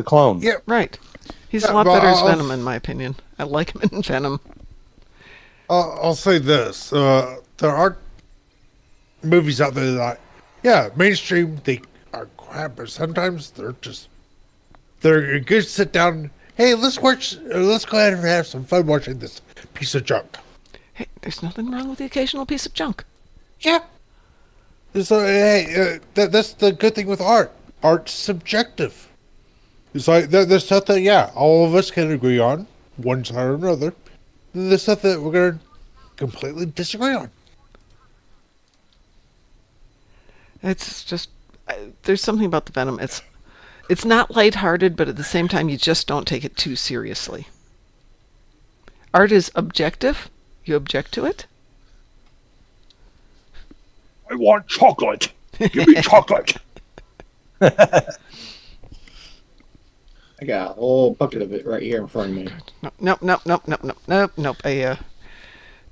clone. Yeah, right. He's a lot better as Venom, in my opinion. I like him in Venom. I'll say this: there are movies out there that, mainstream. They are crap, but sometimes they're a good sit down. Hey, let's go ahead and have some fun watching this piece of junk. Hey, there's nothing wrong with the occasional piece of junk. Yeah. So that's the good thing with art. Art's subjective. It's like there's stuff that all of us can agree on, one side or another. Then there's stuff that we're gonna completely disagree on. It's just there's something about the Venom. It's not lighthearted, but at the same time, you just don't take it too seriously. Art is objective. You object to it. I want chocolate. Give me chocolate. I got a whole bucket of it right here in front of me. Nope. I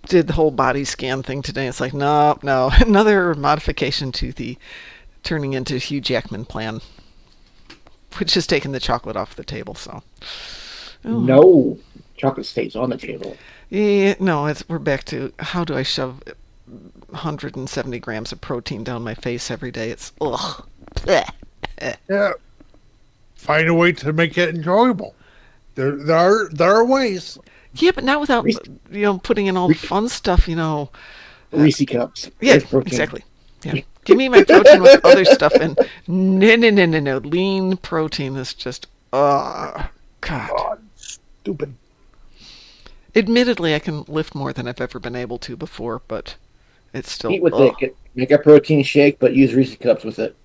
did the whole body scan thing today. It's like, no. Another modification to the turning into Hugh Jackman plan, which has taken the chocolate off the table. So, No, chocolate stays on the table. Yeah, no, we're back to how do I shove 170 grams of protein down my face every day? It's ugh. Yeah. Find a way to make it enjoyable. There are ways. Yeah, but not without putting in all the fun stuff. Reese cups. Yeah, exactly. Yeah, give me my protein with other stuff. And no. Lean protein is just God. Stupid. Admittedly, I can lift more than I've ever been able to before, but it's still. Eat with it. Make a protein shake, but use Reese cups with it.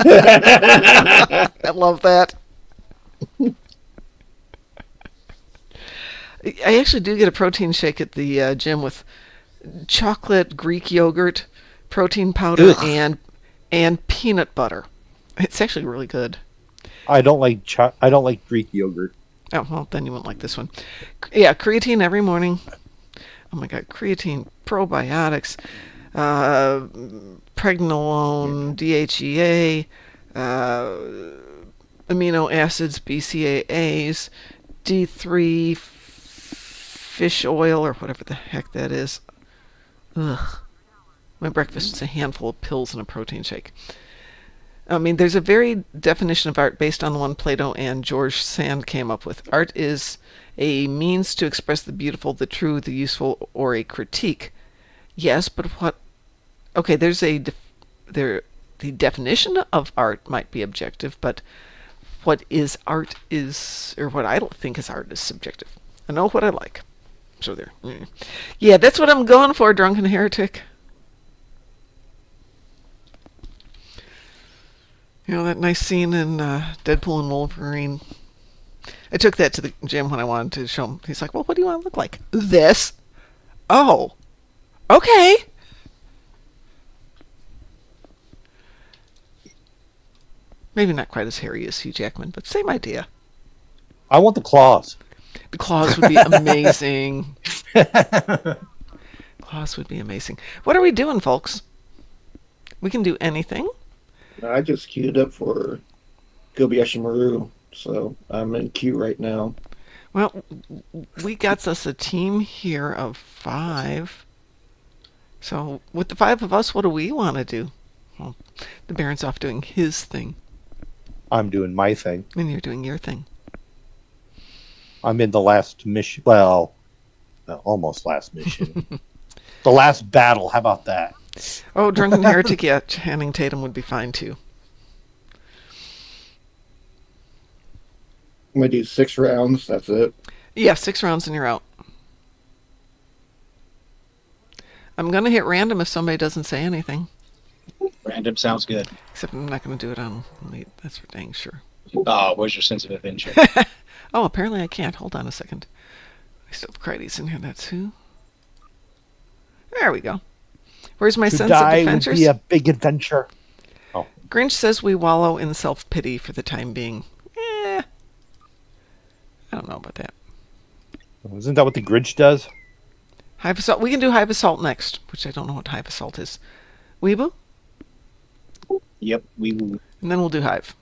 I love that. I actually do get a protein shake at the gym with chocolate, Greek yogurt, protein powder, and peanut butter. It's actually really good. I don't like Greek yogurt. Oh, well, then you won't like this one. Yeah, creatine every morning. Oh my God, creatine, probiotics, pregnenolone, DHEA, amino acids, BCAAs, D3, fish oil, or whatever the heck that is. Ugh. My breakfast is a handful of pills and a protein shake. I mean, there's a very definition of art based on the one Plato and George Sand came up with. Art is a means to express the beautiful, the true, the useful, or a critique. Yes, but what? Okay, there's the definition of art might be objective, but what is art or what I think is art is subjective. I know what I like. So there. Yeah, that's what I'm going for, drunken heretic. That nice scene in Deadpool and Wolverine. I took that to the gym when I wanted to show him. He's like, well, what do you want to look like? This? Oh. Okay. Maybe not quite as hairy as Hugh Jackman, but same idea. I want the claws. The claws would be amazing. Claws would be amazing. What are we doing, folks? We can do anything. I just queued up for Kobayashi Maru, so I'm in queue right now. Well, we got us a team here of 5. So with the 5 of us, what do we want to do? Well, the Baron's off doing his thing. I'm doing my thing. And you're doing your thing. I'm in the last mission. Well, almost last mission. The last battle. How about that? Oh, Drunken Heretic, yeah. Channing Tatum would be fine, too. I'm going to do 6 rounds. That's it. Yeah, 6 rounds and you're out. I'm going to hit random if somebody doesn't say anything. Random sounds good. Except I'm not going to do it on lead. That's for dang sure. Oh, where's your sense of adventure? Oh, apparently I can't. Hold on a second. I still have Crides in here. That's who. There we go. Where's my sense of adventure? Would be a big adventure. Oh. Grinch says we wallow in self-pity for the time being. I don't know about that. Isn't that what the Grinch does? Hive Assault. We can do Hive Assault next, which I don't know what Hive Assault is. Weebu? Yep, we will. And then we'll do Hive.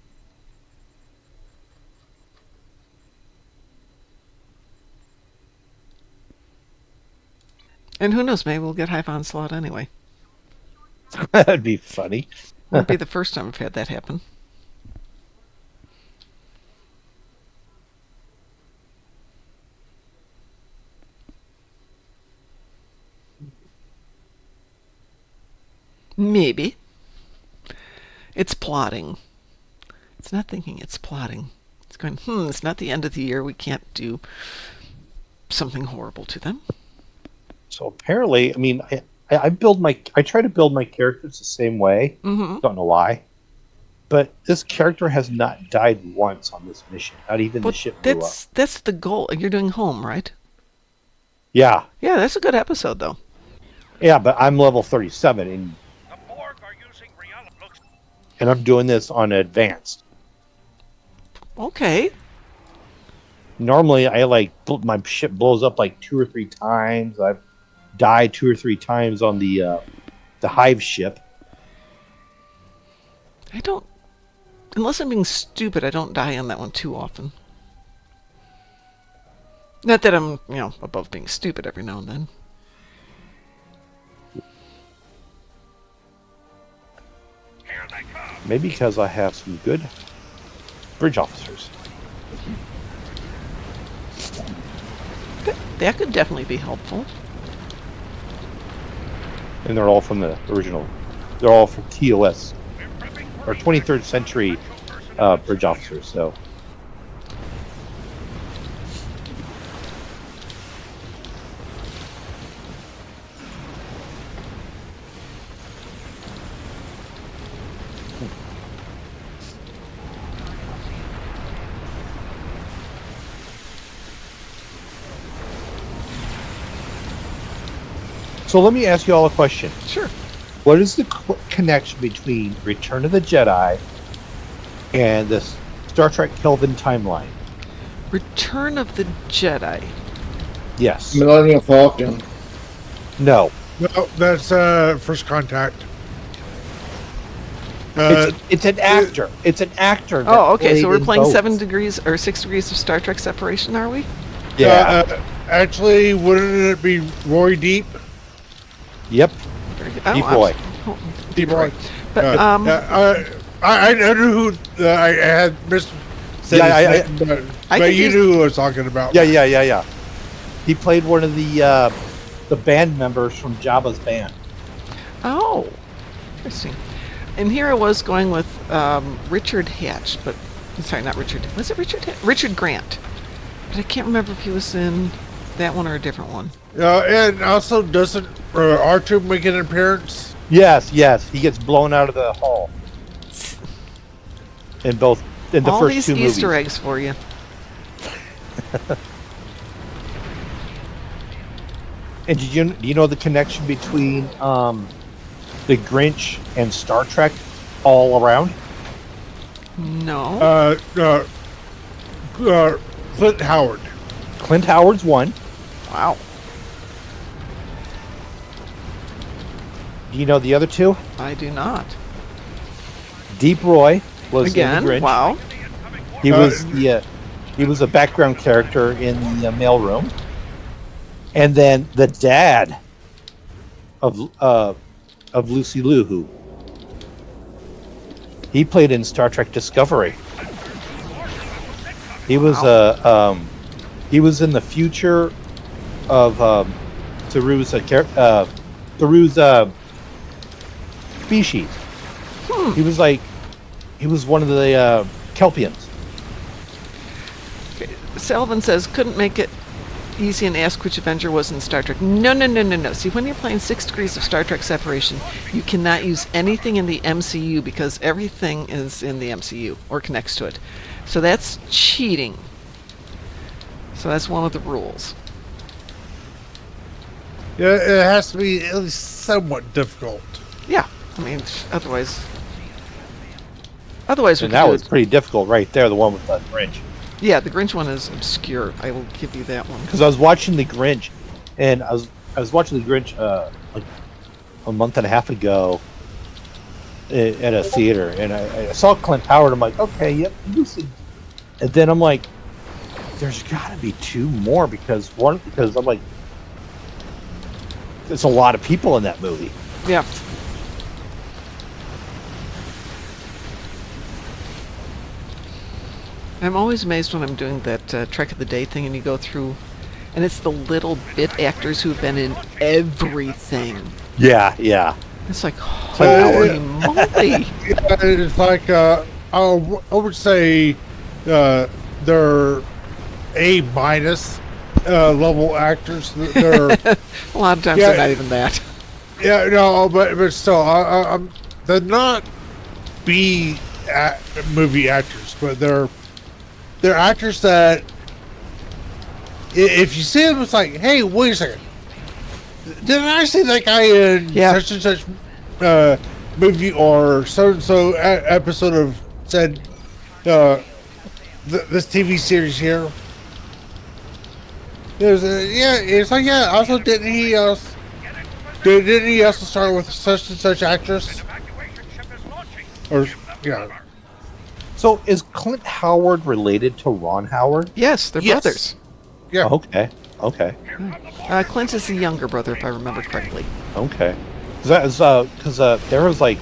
And who knows, maybe we'll get Hive Onslaught anyway. That'd be funny. Won't be the first time I've had that happen. Maybe. It's plotting. It's not thinking, it's plotting. It's going, it's not the end of the year. We can't do something horrible to them. So apparently, I mean, I try to build my characters the same way. Mm-hmm. Don't know why, but this character has not died once on this mission. Not even the But ship blew up. that's the goal. You're doing home, right? Yeah, Yeah, that's a good episode, though. yeah, but I'm level 37, The Borg are using reality. Looks and I'm doing this on advanced. Okay. Normally, my ship blows up like 2 or 3 times. I've died 2 or 3 times on the Hive ship. I don't. Unless I'm being stupid, I don't die on that one too often. Not that I'm, above being stupid every now and then. here they come. Maybe because I have some good bridge officers. That could definitely be helpful. And they're all from the original. They're all from TOS, We're prepping for or 23rd century bridge officers. So let me ask you all a question. Sure. What is the connection between Return of the Jedi and the Star Trek Kelvin timeline? Return of the Jedi. Yes. Millennium Falcon. No. No, that's First Contact. It's an actor. It's an actor. that Oh, okay. So played we're in playing both. 7 degrees or 6 degrees of Star Trek separation, are we? Yeah. Actually, wouldn't it be Roy Deep? Yep. Very good. Deep Roy. Deep Roy. But I knew who I had missed. Yeah, but think you he's- knew who I was talking about. Yeah. He played one of the band members from Jabba's band. Oh, interesting. And here I was going with Richard Hatch, but sorry, not Richard. Was it Richard? Richard Grant. But I can't remember if he was in that one or a different one. And also, doesn't R2 make an appearance? Yes. He gets blown out of the hall in the All first these 2 movies. Easter eggs for you. And do you know the connection between the Grinch and Star Trek all around? No. Clint Howard. Clint Howard's one. Wow. Do you know the other 2? I do not. Deep Roy was Again, in the Grinch. wow. He was a background character in the mailroom. And then the dad of Lucy Liu, who he played in Star Trek Discovery. He was he was in the future of Saru's species. He was one of the Kelpians. Selvin says, couldn't make it easy and ask which Avenger was in Star Trek. No. See, when you're playing 6 degrees of Star Trek separation, you cannot use anything in the MCU because everything is in the MCU or connects to it. So that's cheating. So that's one of the rules. Yeah, it has to be at least somewhat difficult. Yeah. I mean, otherwise we And could that do was it. pretty difficult right there, the one with the Grinch. Yeah, the Grinch one is obscure. I will give you that one. Because I was watching the Grinch, and I was watching the Grinch like a month and a half ago at a theater, and I saw Clint Howard. I'm like, okay, yep. And then I'm like, there's got to be 2 more because I'm like, there's a lot of people in that movie. Yeah. I'm always amazed when I'm doing that Trek of the Day thing and you go through, and it's the little bit actors who've been in everything. Yeah. It's like, holy moly. It's like I would say they're A- level actors. They're A lot of times they're not even that. Yeah, no, but still, they're not movie actors, but they're actors that if you see them, it's like, hey, wait a second, didn't I see that guy in such and such movie or so and so episode of said this TV series here? It's like Also, didn't he also start with such and such actress? Or yeah. So is Clint Howard related to Ron Howard? Yes, they're brothers. Yeah. Okay. Clint is the younger brother, if I remember correctly. Okay. Because there was like,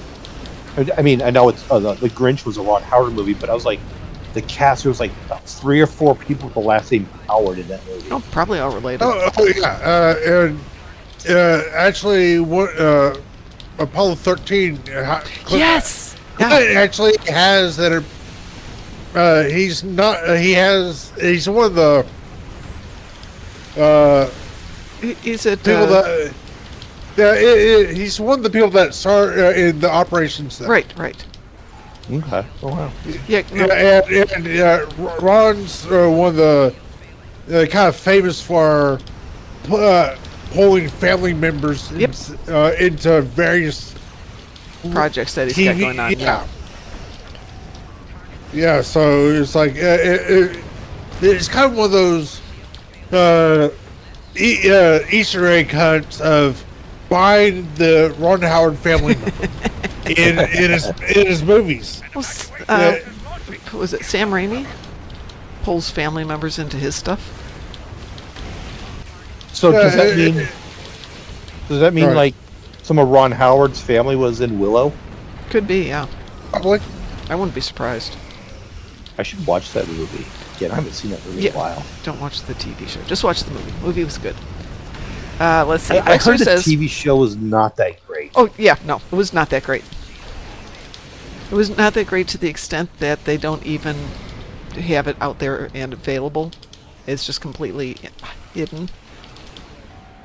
I mean, I know it's the Grinch was a Ron Howard movie, but I was like, the cast, there was like 3 or 4 people with the last name Howard in that movie. Oh, probably all related. And actually, what Apollo 13? Yes. Clint actually has that. He's not. He's one of the. Is it people that? He's one of the people that started in the operations. Right. Okay. Oh wow. Yeah. No. And Ron's one of the kind of famous for pulling family members into various projects that he's got going on. Yeah. So it's like it's kind of one of those Easter egg hunts of buying the Ron Howard family member in his movies. Was it Sam Raimi pulls family members into his stuff? So does that mean like some of Ron Howard's family was in Willow? Could be, yeah. Probably. I wouldn't be surprised. I should watch that movie. Again, I haven't seen that movie in a while. Don't watch the TV show. Just watch the movie. The movie was good. Let's see. I heard the TV show was not that great. Oh, yeah. No, it was not that great. It was not that great to the extent that they don't even have it out there and available. It's just completely hidden.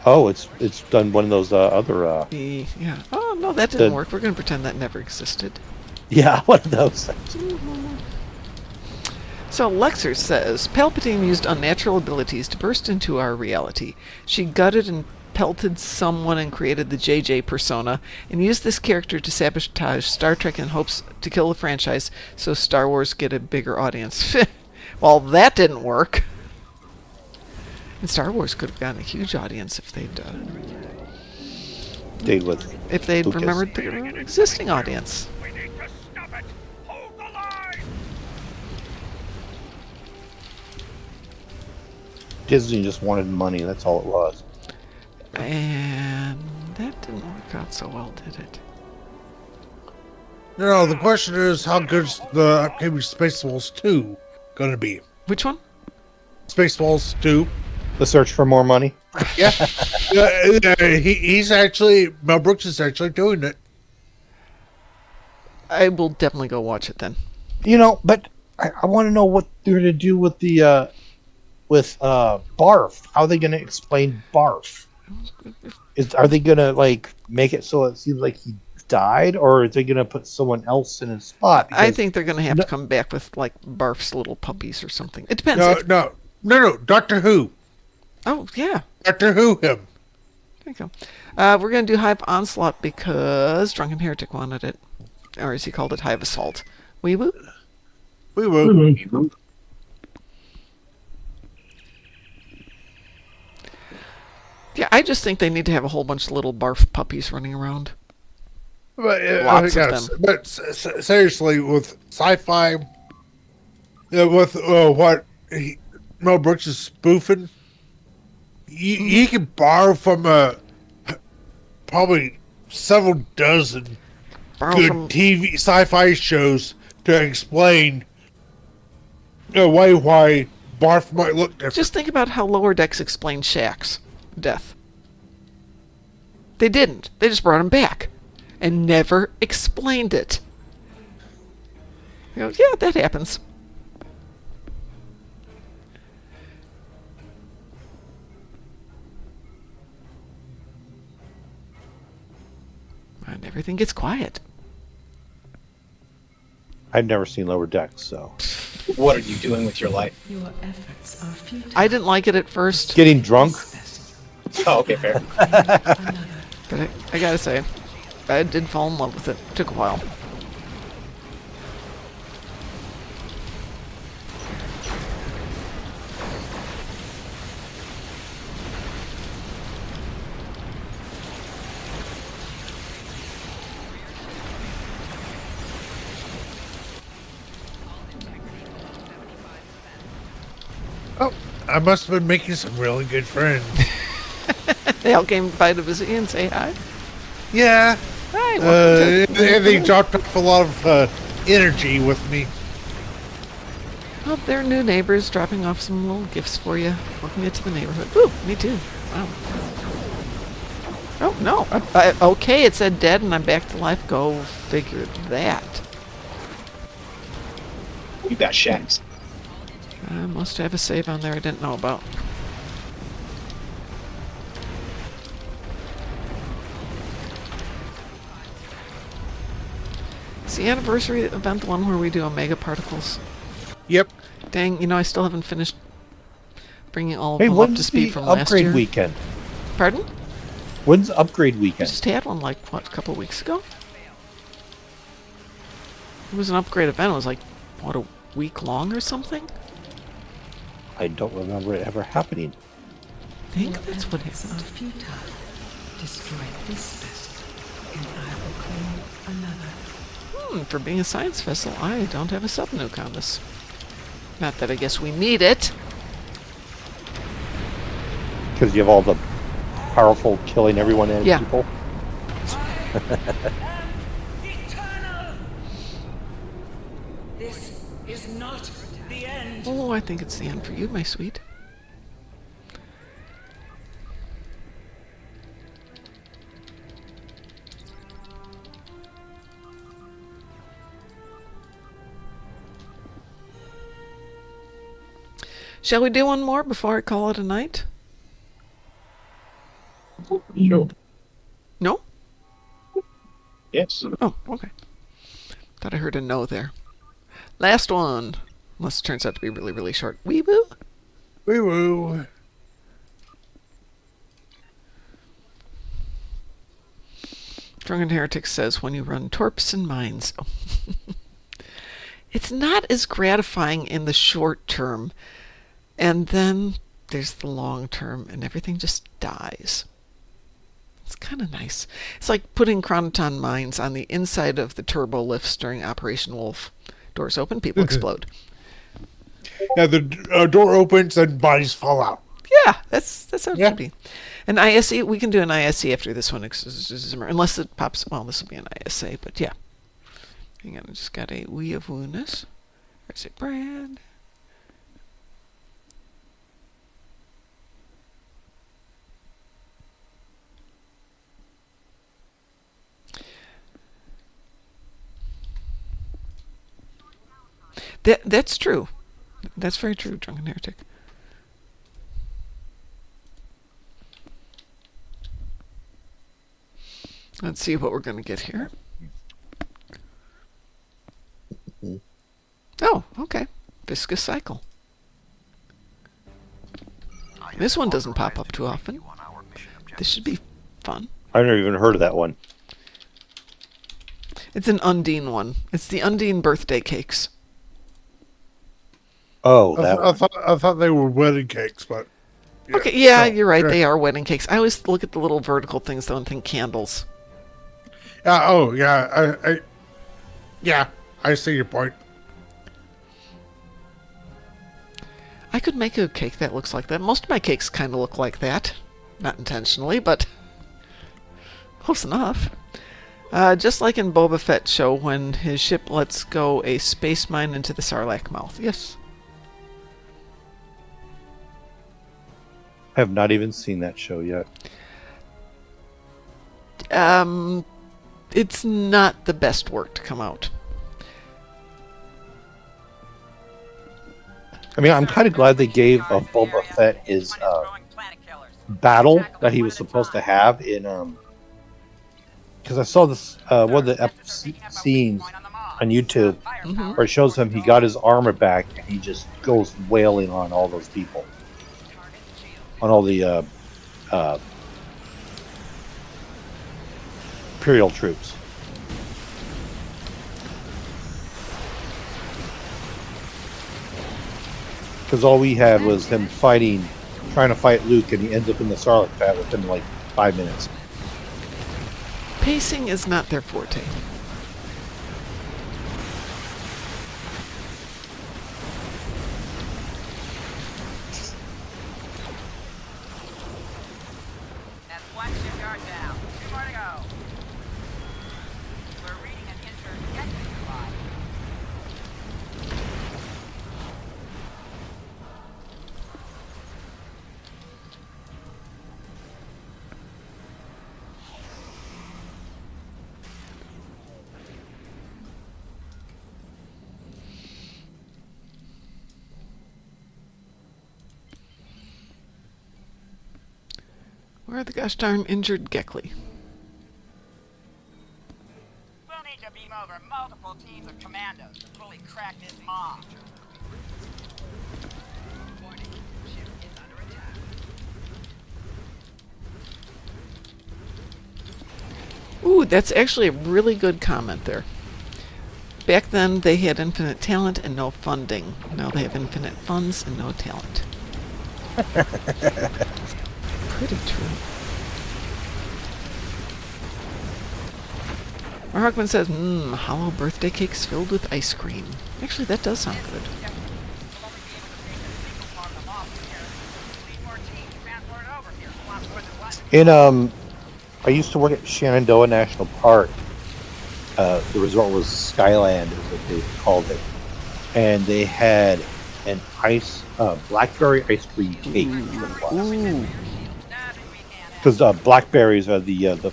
Oh, it's done one of those other... Yeah. Oh, no, that didn't work. We're going to pretend that never existed. Yeah, one of those things. So Lexer says, Palpatine used unnatural abilities to burst into our reality. She gutted and pelted someone and created the JJ persona, and used this character to sabotage Star Trek in hopes to kill the franchise so Star Wars get a bigger audience. Well, that didn't work. And Star Wars could have gotten a huge audience if they'd remembered the existing audience. We need to stop it. Hold the line. Disney just wanted money, that's all it was. And that didn't work out so well, did it? No, the question is, how good's the upcoming Spaceballs 2 going to be? Which one? Spaceballs 2. The search for more money? Yeah. Mel Brooks is actually doing it. I will definitely go watch it then. But I want to know what they're going to do with the Barf. How are they going to explain Barf? Are they going to make it so it seems like he died, or are they going to put someone else in his spot? I think they're going to have to come back with Barf's little puppies or something. It depends. No. Doctor Who. Oh yeah. Doctor Who him. There you go. We're going to do Hive Onslaught because Drunken Heretic wanted it, or as he called it, Hive Assault. Wee woo. Wee woo. Yeah, I just think they need to have a whole bunch of little barf puppies running around. But, Lots of them. But seriously, with sci-fi, with what Mel Brooks is spoofing, you can borrow from probably several dozen good TV sci-fi shows to explain why Barf might look different. Just think about how Lower Decks explained Shaq's death. They didn't. They just brought him back and never explained it. Yeah, that happens. And everything gets quiet. I've never seen Lower Decks, so What are you doing with your life? Your efforts are futile. I didn't like it at first, getting drunk. Oh, okay, fair. but I gotta say, I did fall in love with it. Took a while. Oh, I must have been making some really good friends. They all came by to visit you and say hi. Yeah. Hi, welcome to... And they dropped off a lot of energy with me. Well, they're new neighbors dropping off some little gifts for you. Welcome you to the neighborhood. Ooh, me too. Wow. Oh, no. Okay, it said dead and I'm back to life. Go figure that. You got shacks. I must have a save on there I didn't know about. Is the anniversary event the one where we do Omega Particles? Yep. Dang, you know, I still haven't finished bringing all of Hey, them up to when's speed the from last upgrade year. weekend? Pardon? When's upgrade We weekend? just had one, like, what, a couple weeks ago? It was an upgrade event. It was like, what, a week long or something? I don't remember it ever happening. I think that's what it Efforts are was. futile. Destroy this vessel, and I will claim another. For being a science vessel, I don't have a sub-nuke on this. Not that I guess we need it. Because you have all the powerful killing everyone and Yeah. people. This is not the end. Oh, I think it's the end for you, my sweet. Shall we do one more before I call it a night? Sure. No? Yes. Oh, okay. Thought I heard a no there. Last one. Unless it turns out to be really, really short. Wee woo? Woo woo. Drunken Heretic says, when you run torps and mines. Oh. It's not as gratifying in the short term. And then there's the long term, and everything just dies. It's kind of nice. It's like putting chronoton mines on the inside of the turbo lifts during Operation Wolf. Doors open, people explode. Yeah, the door opens and bodies fall out. Yeah, that's how it should be. An ISE, we can do an ISE after this one, unless it pops. Well, this will be an ISA, but yeah. Hang on, I just got a wee of wooness. Where's it, Brad? That's true. That's very true, Drunken Heretic. Let's see what we're going to get here. Oh, okay. Viscous cycle. This one doesn't pop up too often. This should be fun. I've never even heard of that one. It's an Undine one. It's the Undine birthday cakes. Oh, that one. I thought they were wedding cakes, but yeah. Okay, yeah, So, you're right. yeah. They are wedding cakes. I always look at the little vertical things though and think candles. Oh yeah, I see your point. I could make a cake that looks like that. Most of my cakes kind of look like that. Not intentionally, but close enough. Just like in Boba Fett show when his ship lets go a space mine into the Sarlacc mouth. Yes. I have not even seen that show yet. It's not the best work to come out. I mean, I'm kind of glad they gave Boba Fett his battle that he was supposed to have in because I saw this one of the scenes on YouTube where it shows him he got his armor back and he just goes wailing on all those people, on all the Imperial troops. Because all we had was him trying to fight Luke, and he ends up in the Sarlacc pit within like 5 minutes. Pacing is not their forte. That's one shipyard down. 2 more to go. We're reading an intergalactic line. Where are the gosh darn injured Geckley? We'll need to beam over multiple teams of commandos to fully crack this mob. Warning, ship is under attack. Ooh, that's actually a really good comment there. Back then, they had infinite talent and no funding. Now they have infinite funds and no talent. Pretty true. Mark Hockman says, hollow birthday cakes filled with ice cream. Actually, that does sound good. I used to work at Shenandoah National Park. The resort was Skyland, is what they called it, and they had an blackberry ice cream cake. Because blackberries are the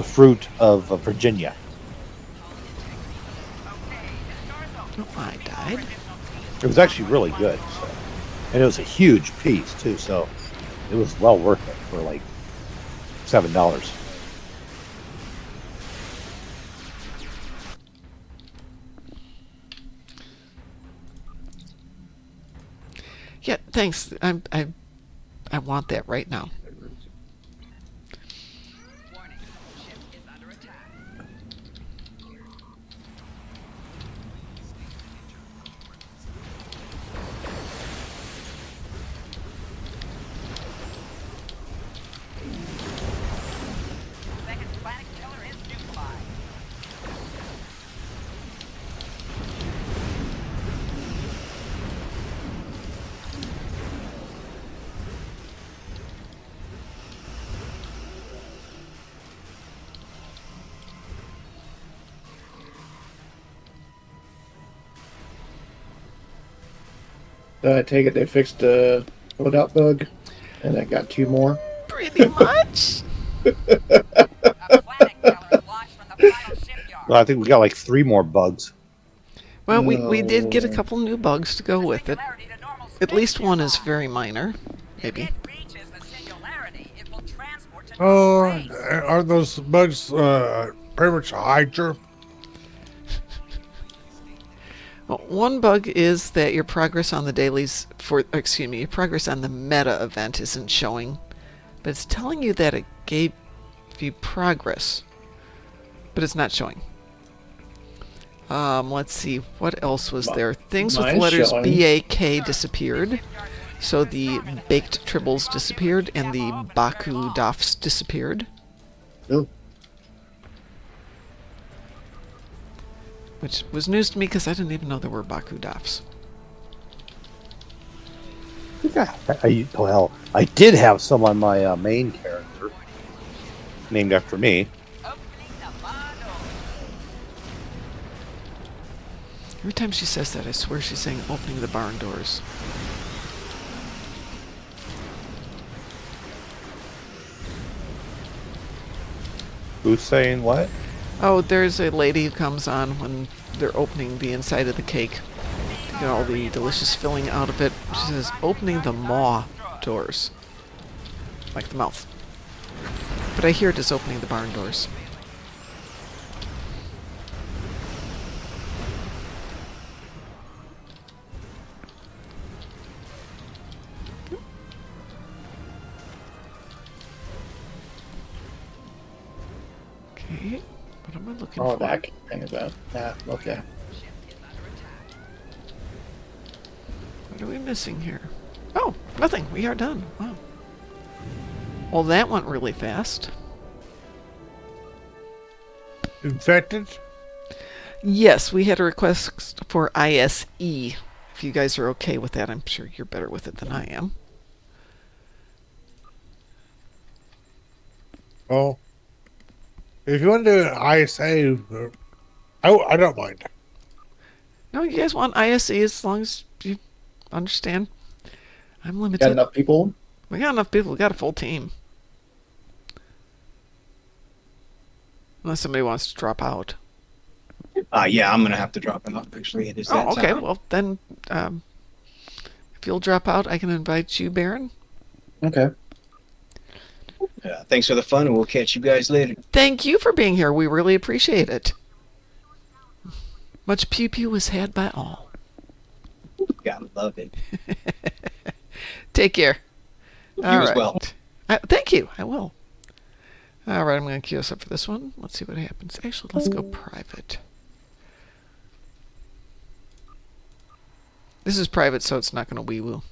fruit of Virginia. Oh, I died. It was actually really good, and it was a huge piece too, so it was well worth it for like $7. Yeah, thanks. I want that right now. Warning, ship is under attack. Second planet killer is neutralized. I take it they fixed the loadout bug, and I got 2 more. Pretty much. A planet killer launched from the final shipyard. Well, I think we got like 3 more bugs. Well, we did get a No. couple new bugs to go with it. Singularity to normal At least space one is ship very minor. If Maybe. it reaches the singularity, it will transport to Oh, normal space. are those bugs pretty much Hydra? Well, one bug is that your progress on the dailies your progress on the meta event isn't showing, but it's telling you that it gave you progress, but it's not showing. Let's see, what else was there? Things with Mine's letters showing. BAK disappeared, so the baked tribbles disappeared and the Baku Dafs disappeared. Oh. Which was news to me because I didn't even know there were Baku Dafs. I did have some on my main character, named after me. Opening the barn door. Every time she says that, I swear she's saying opening the barn doors. Who's saying what? Oh, there's a lady who comes on when they're opening the inside of the cake. Get all the delicious filling out of it. She says, opening the maw doors. Like the mouth. But I hear it is opening the barn doors. Okay, what am I looking for? Oh, that thing is that. Yeah, okay. What are we missing here? Oh, nothing. We are done. Wow. Well, that went really fast. Infected? Yes, we had a request for ISE. If you guys are okay with that, I'm sure you're better with it than I am. Oh. If you want to do an ISA, I don't mind. No, you guys want ISE as long as you understand. I'm limited. Got enough people? We got enough people. We got a full team. Unless somebody wants to drop out. Yeah, I'm gonna have to drop it off. Actually, it is that Oh, okay. time. Well, then, if you'll drop out, I can invite you, Baron. Okay. Thanks for the fun, and we'll catch you guys later. Thank you for being here. We really appreciate it. Much pew pew was had by all. Gotta love it. Take care. You as well. Thank you. I will. All right, I'm going to queue us up for this one. Let's see what happens. Actually, let's go private. This is private, so it's not going to wee-woo.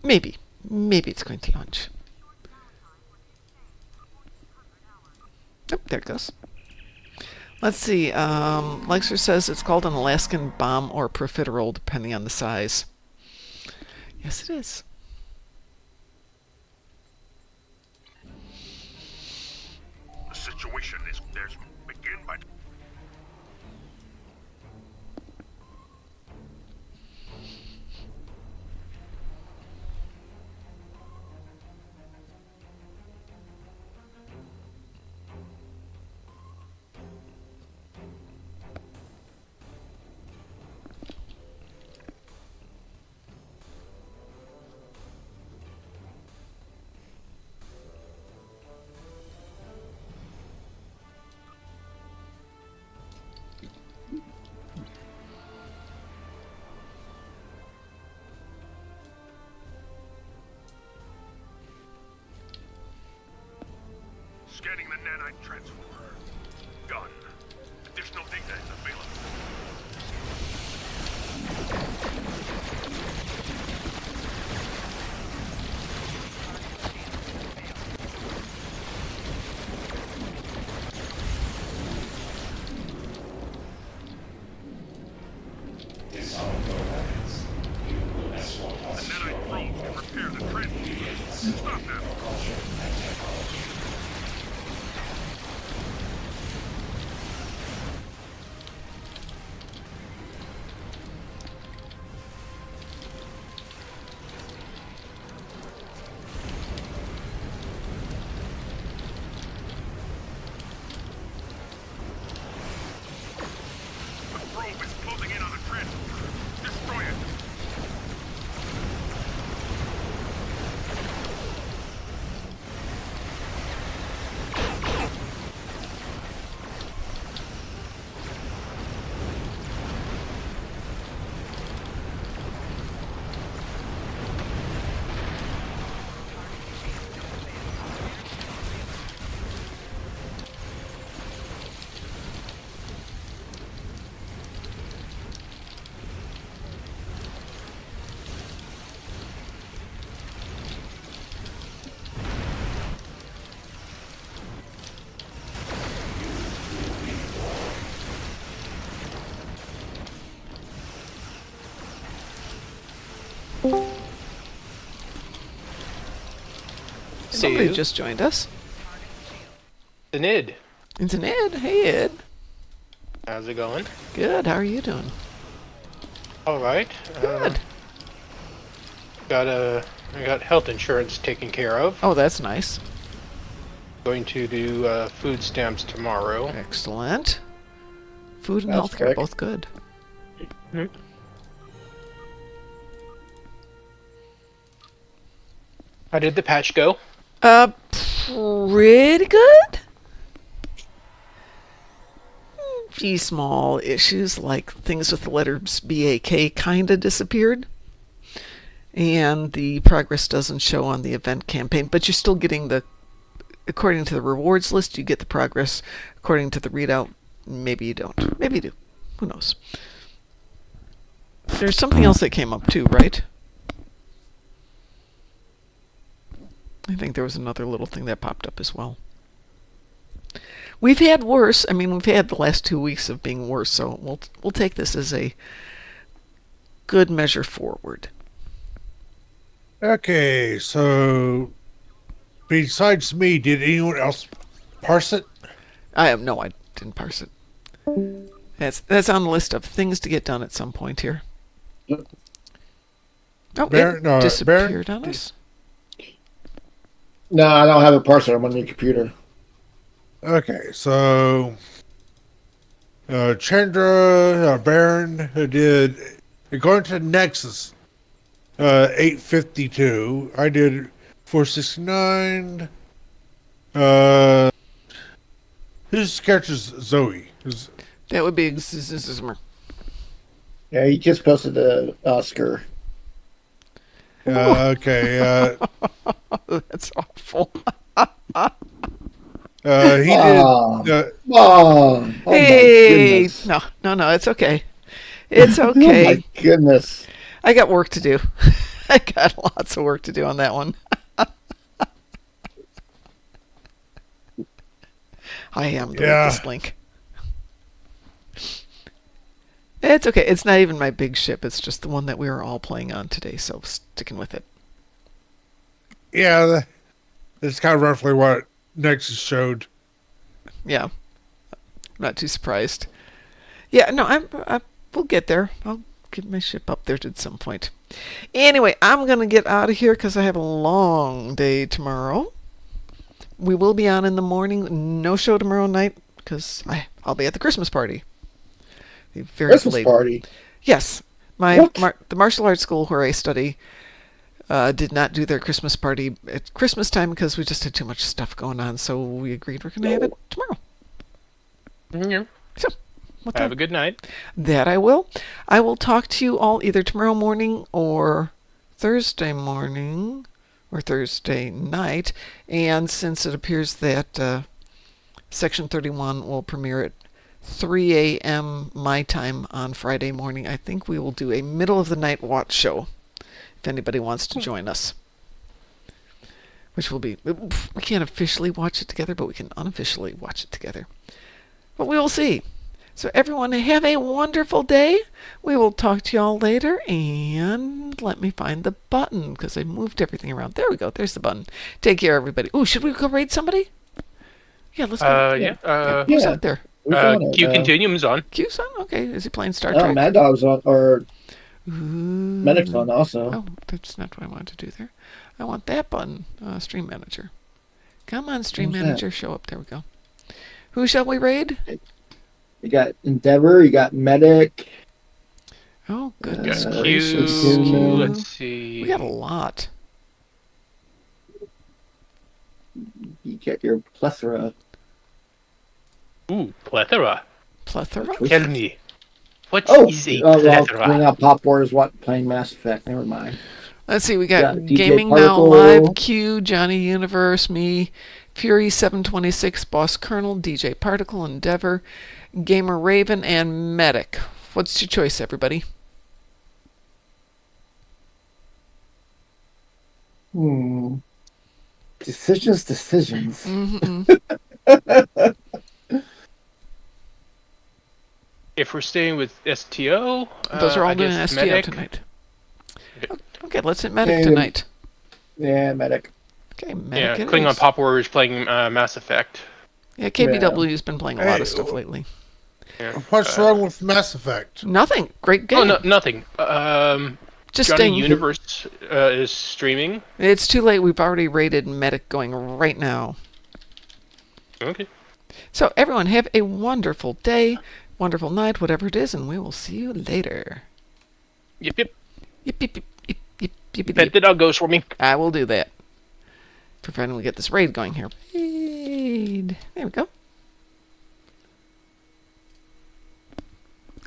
Maybe. Maybe it's going to launch. Oh, there it goes. Let's see. Lexer says it's called an Alaskan bomb or profiterole, depending on the size. Yes, it is. The situation is there's begin by scanning the nanite transformer. Done. Additional data is available. The nanite probes can repair the transformer. Stop them. The probe is closing in on the transformer. Destroy it. Somebody you. just joined us. The Nid. It's an Ed. Hey, Ed. How's it going? Good. How are you doing? All right. Good. I got health insurance taken care of. Oh, that's nice. Going to do food stamps tomorrow. Excellent. Food and That's healthcare, quick. both good. How did the patch go? Pretty good. Few small issues, like things with the letters BAK kind of disappeared. And the progress doesn't show on the event campaign, but you're still getting according to the rewards list, you get the progress. According to the readout, maybe you don't. Maybe you do. Who knows? There's something else that came up too, right? I think there was another little thing that popped up as well. We've had worse. I mean, we've had the last 2 weeks of being worse, so we'll take this as a good measure forward. Okay, so besides me, did anyone else parse it? I didn't parse it. That's on the list of things to get done at some point here. Oh, Baron- it disappeared Baron? on us. No, I don't have a parser. I'm on your computer. Okay, so Chandra, Baron did, according to Nexus, 852. I did 469. Whose character's Zoe? That would be Zimmer. Yeah, he just posted the Oscar. Okay. That's awful. He did. Oh my Hey, goodness. no, it's okay. It's Oh okay. my goodness. I got work to do. I got lots of work to do on that one. I am the weakest link. It's okay. It's not even my big ship. It's just the one that we were all playing on today, so sticking with it. Yeah, that's kind of roughly what Nexus showed. Yeah. I'm not too surprised. Yeah, no, we'll get there. I'll get my ship up there at some point. Anyway, I'm going to get out of here because I have a long day tomorrow. We will be on in the morning. No show tomorrow night because I'll be at the Christmas party. Very Christmas late. party? Yes. The martial arts school where I study did not do their Christmas party at Christmas time because we just had too much stuff going on. So we agreed we're going to have it tomorrow. Yeah. So, have a good night. That I will. I will talk to you all either tomorrow morning or Thursday morning or Thursday night. And since it appears that Section 31 will premiere at 3 a.m. my time on Friday morning, I think we will do a middle of the night watch show if anybody wants to join us. Which will be, we can't officially watch it together, but we can unofficially watch it together. But we will see. So everyone have a wonderful day. We will talk to y'all later, and let me find the button because I moved everything around. There we go. There's the button. Take care, everybody. Ooh, should we go raid somebody? Yeah, let's go. Who's out there? Q Continuum's on. Q's on? Okay. Is he playing Star Oh, Trek? Mad Dog's on, or Medic's on also. Oh, that's not what I wanted to do there. I want that button. Stream Manager. Come on, Stream What's Manager. Show up. There we go. Who shall we raid? You got Endeavor, you got Medic. Oh, goodness Q. gracious. Let's see. We got a lot. You get your plethora. Ooh, plethora. Plethora? Tell me. What is a well, plethora? bring out Pop Wars, what playing Mass Effect. Never mind. Let's see, we got DJ Gaming Now Particle. Live, Q, Johnny Universe, me, Fury 726, Boss Colonel, DJ Particle, Endeavor, Gamer Raven, and Medic. What's your choice, everybody? Decisions. If we're staying with STO, Those are all I doing guess STO Medic. tonight. Okay, let's hit Medic Yeah. tonight. Yeah, Medic. Okay, medic Yeah, it Klingon is. Pop Warriors playing Mass Effect. Yeah, KBW's been playing a lot of Hey, stuff lately. Yeah. What's wrong with Mass Effect? Nothing. Great game. Oh, no, nothing. Just Johnny staying. Universe is streaming. It's too late. We've already rated medic going right now. Okay. So everyone have a wonderful day, wonderful night, whatever it is, and we will see you later. Yep, yep. Yip, yip, yip, yip, yip, yip, yip, Pet yip. the dog goes for me. I will do that. Providing we get this raid going here. Raid. There we go.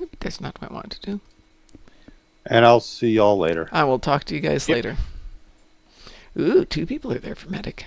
Oop, that's not what I wanted to do. And I'll see y'all later. I will talk to you guys later. Ooh, 2 people are there for medic.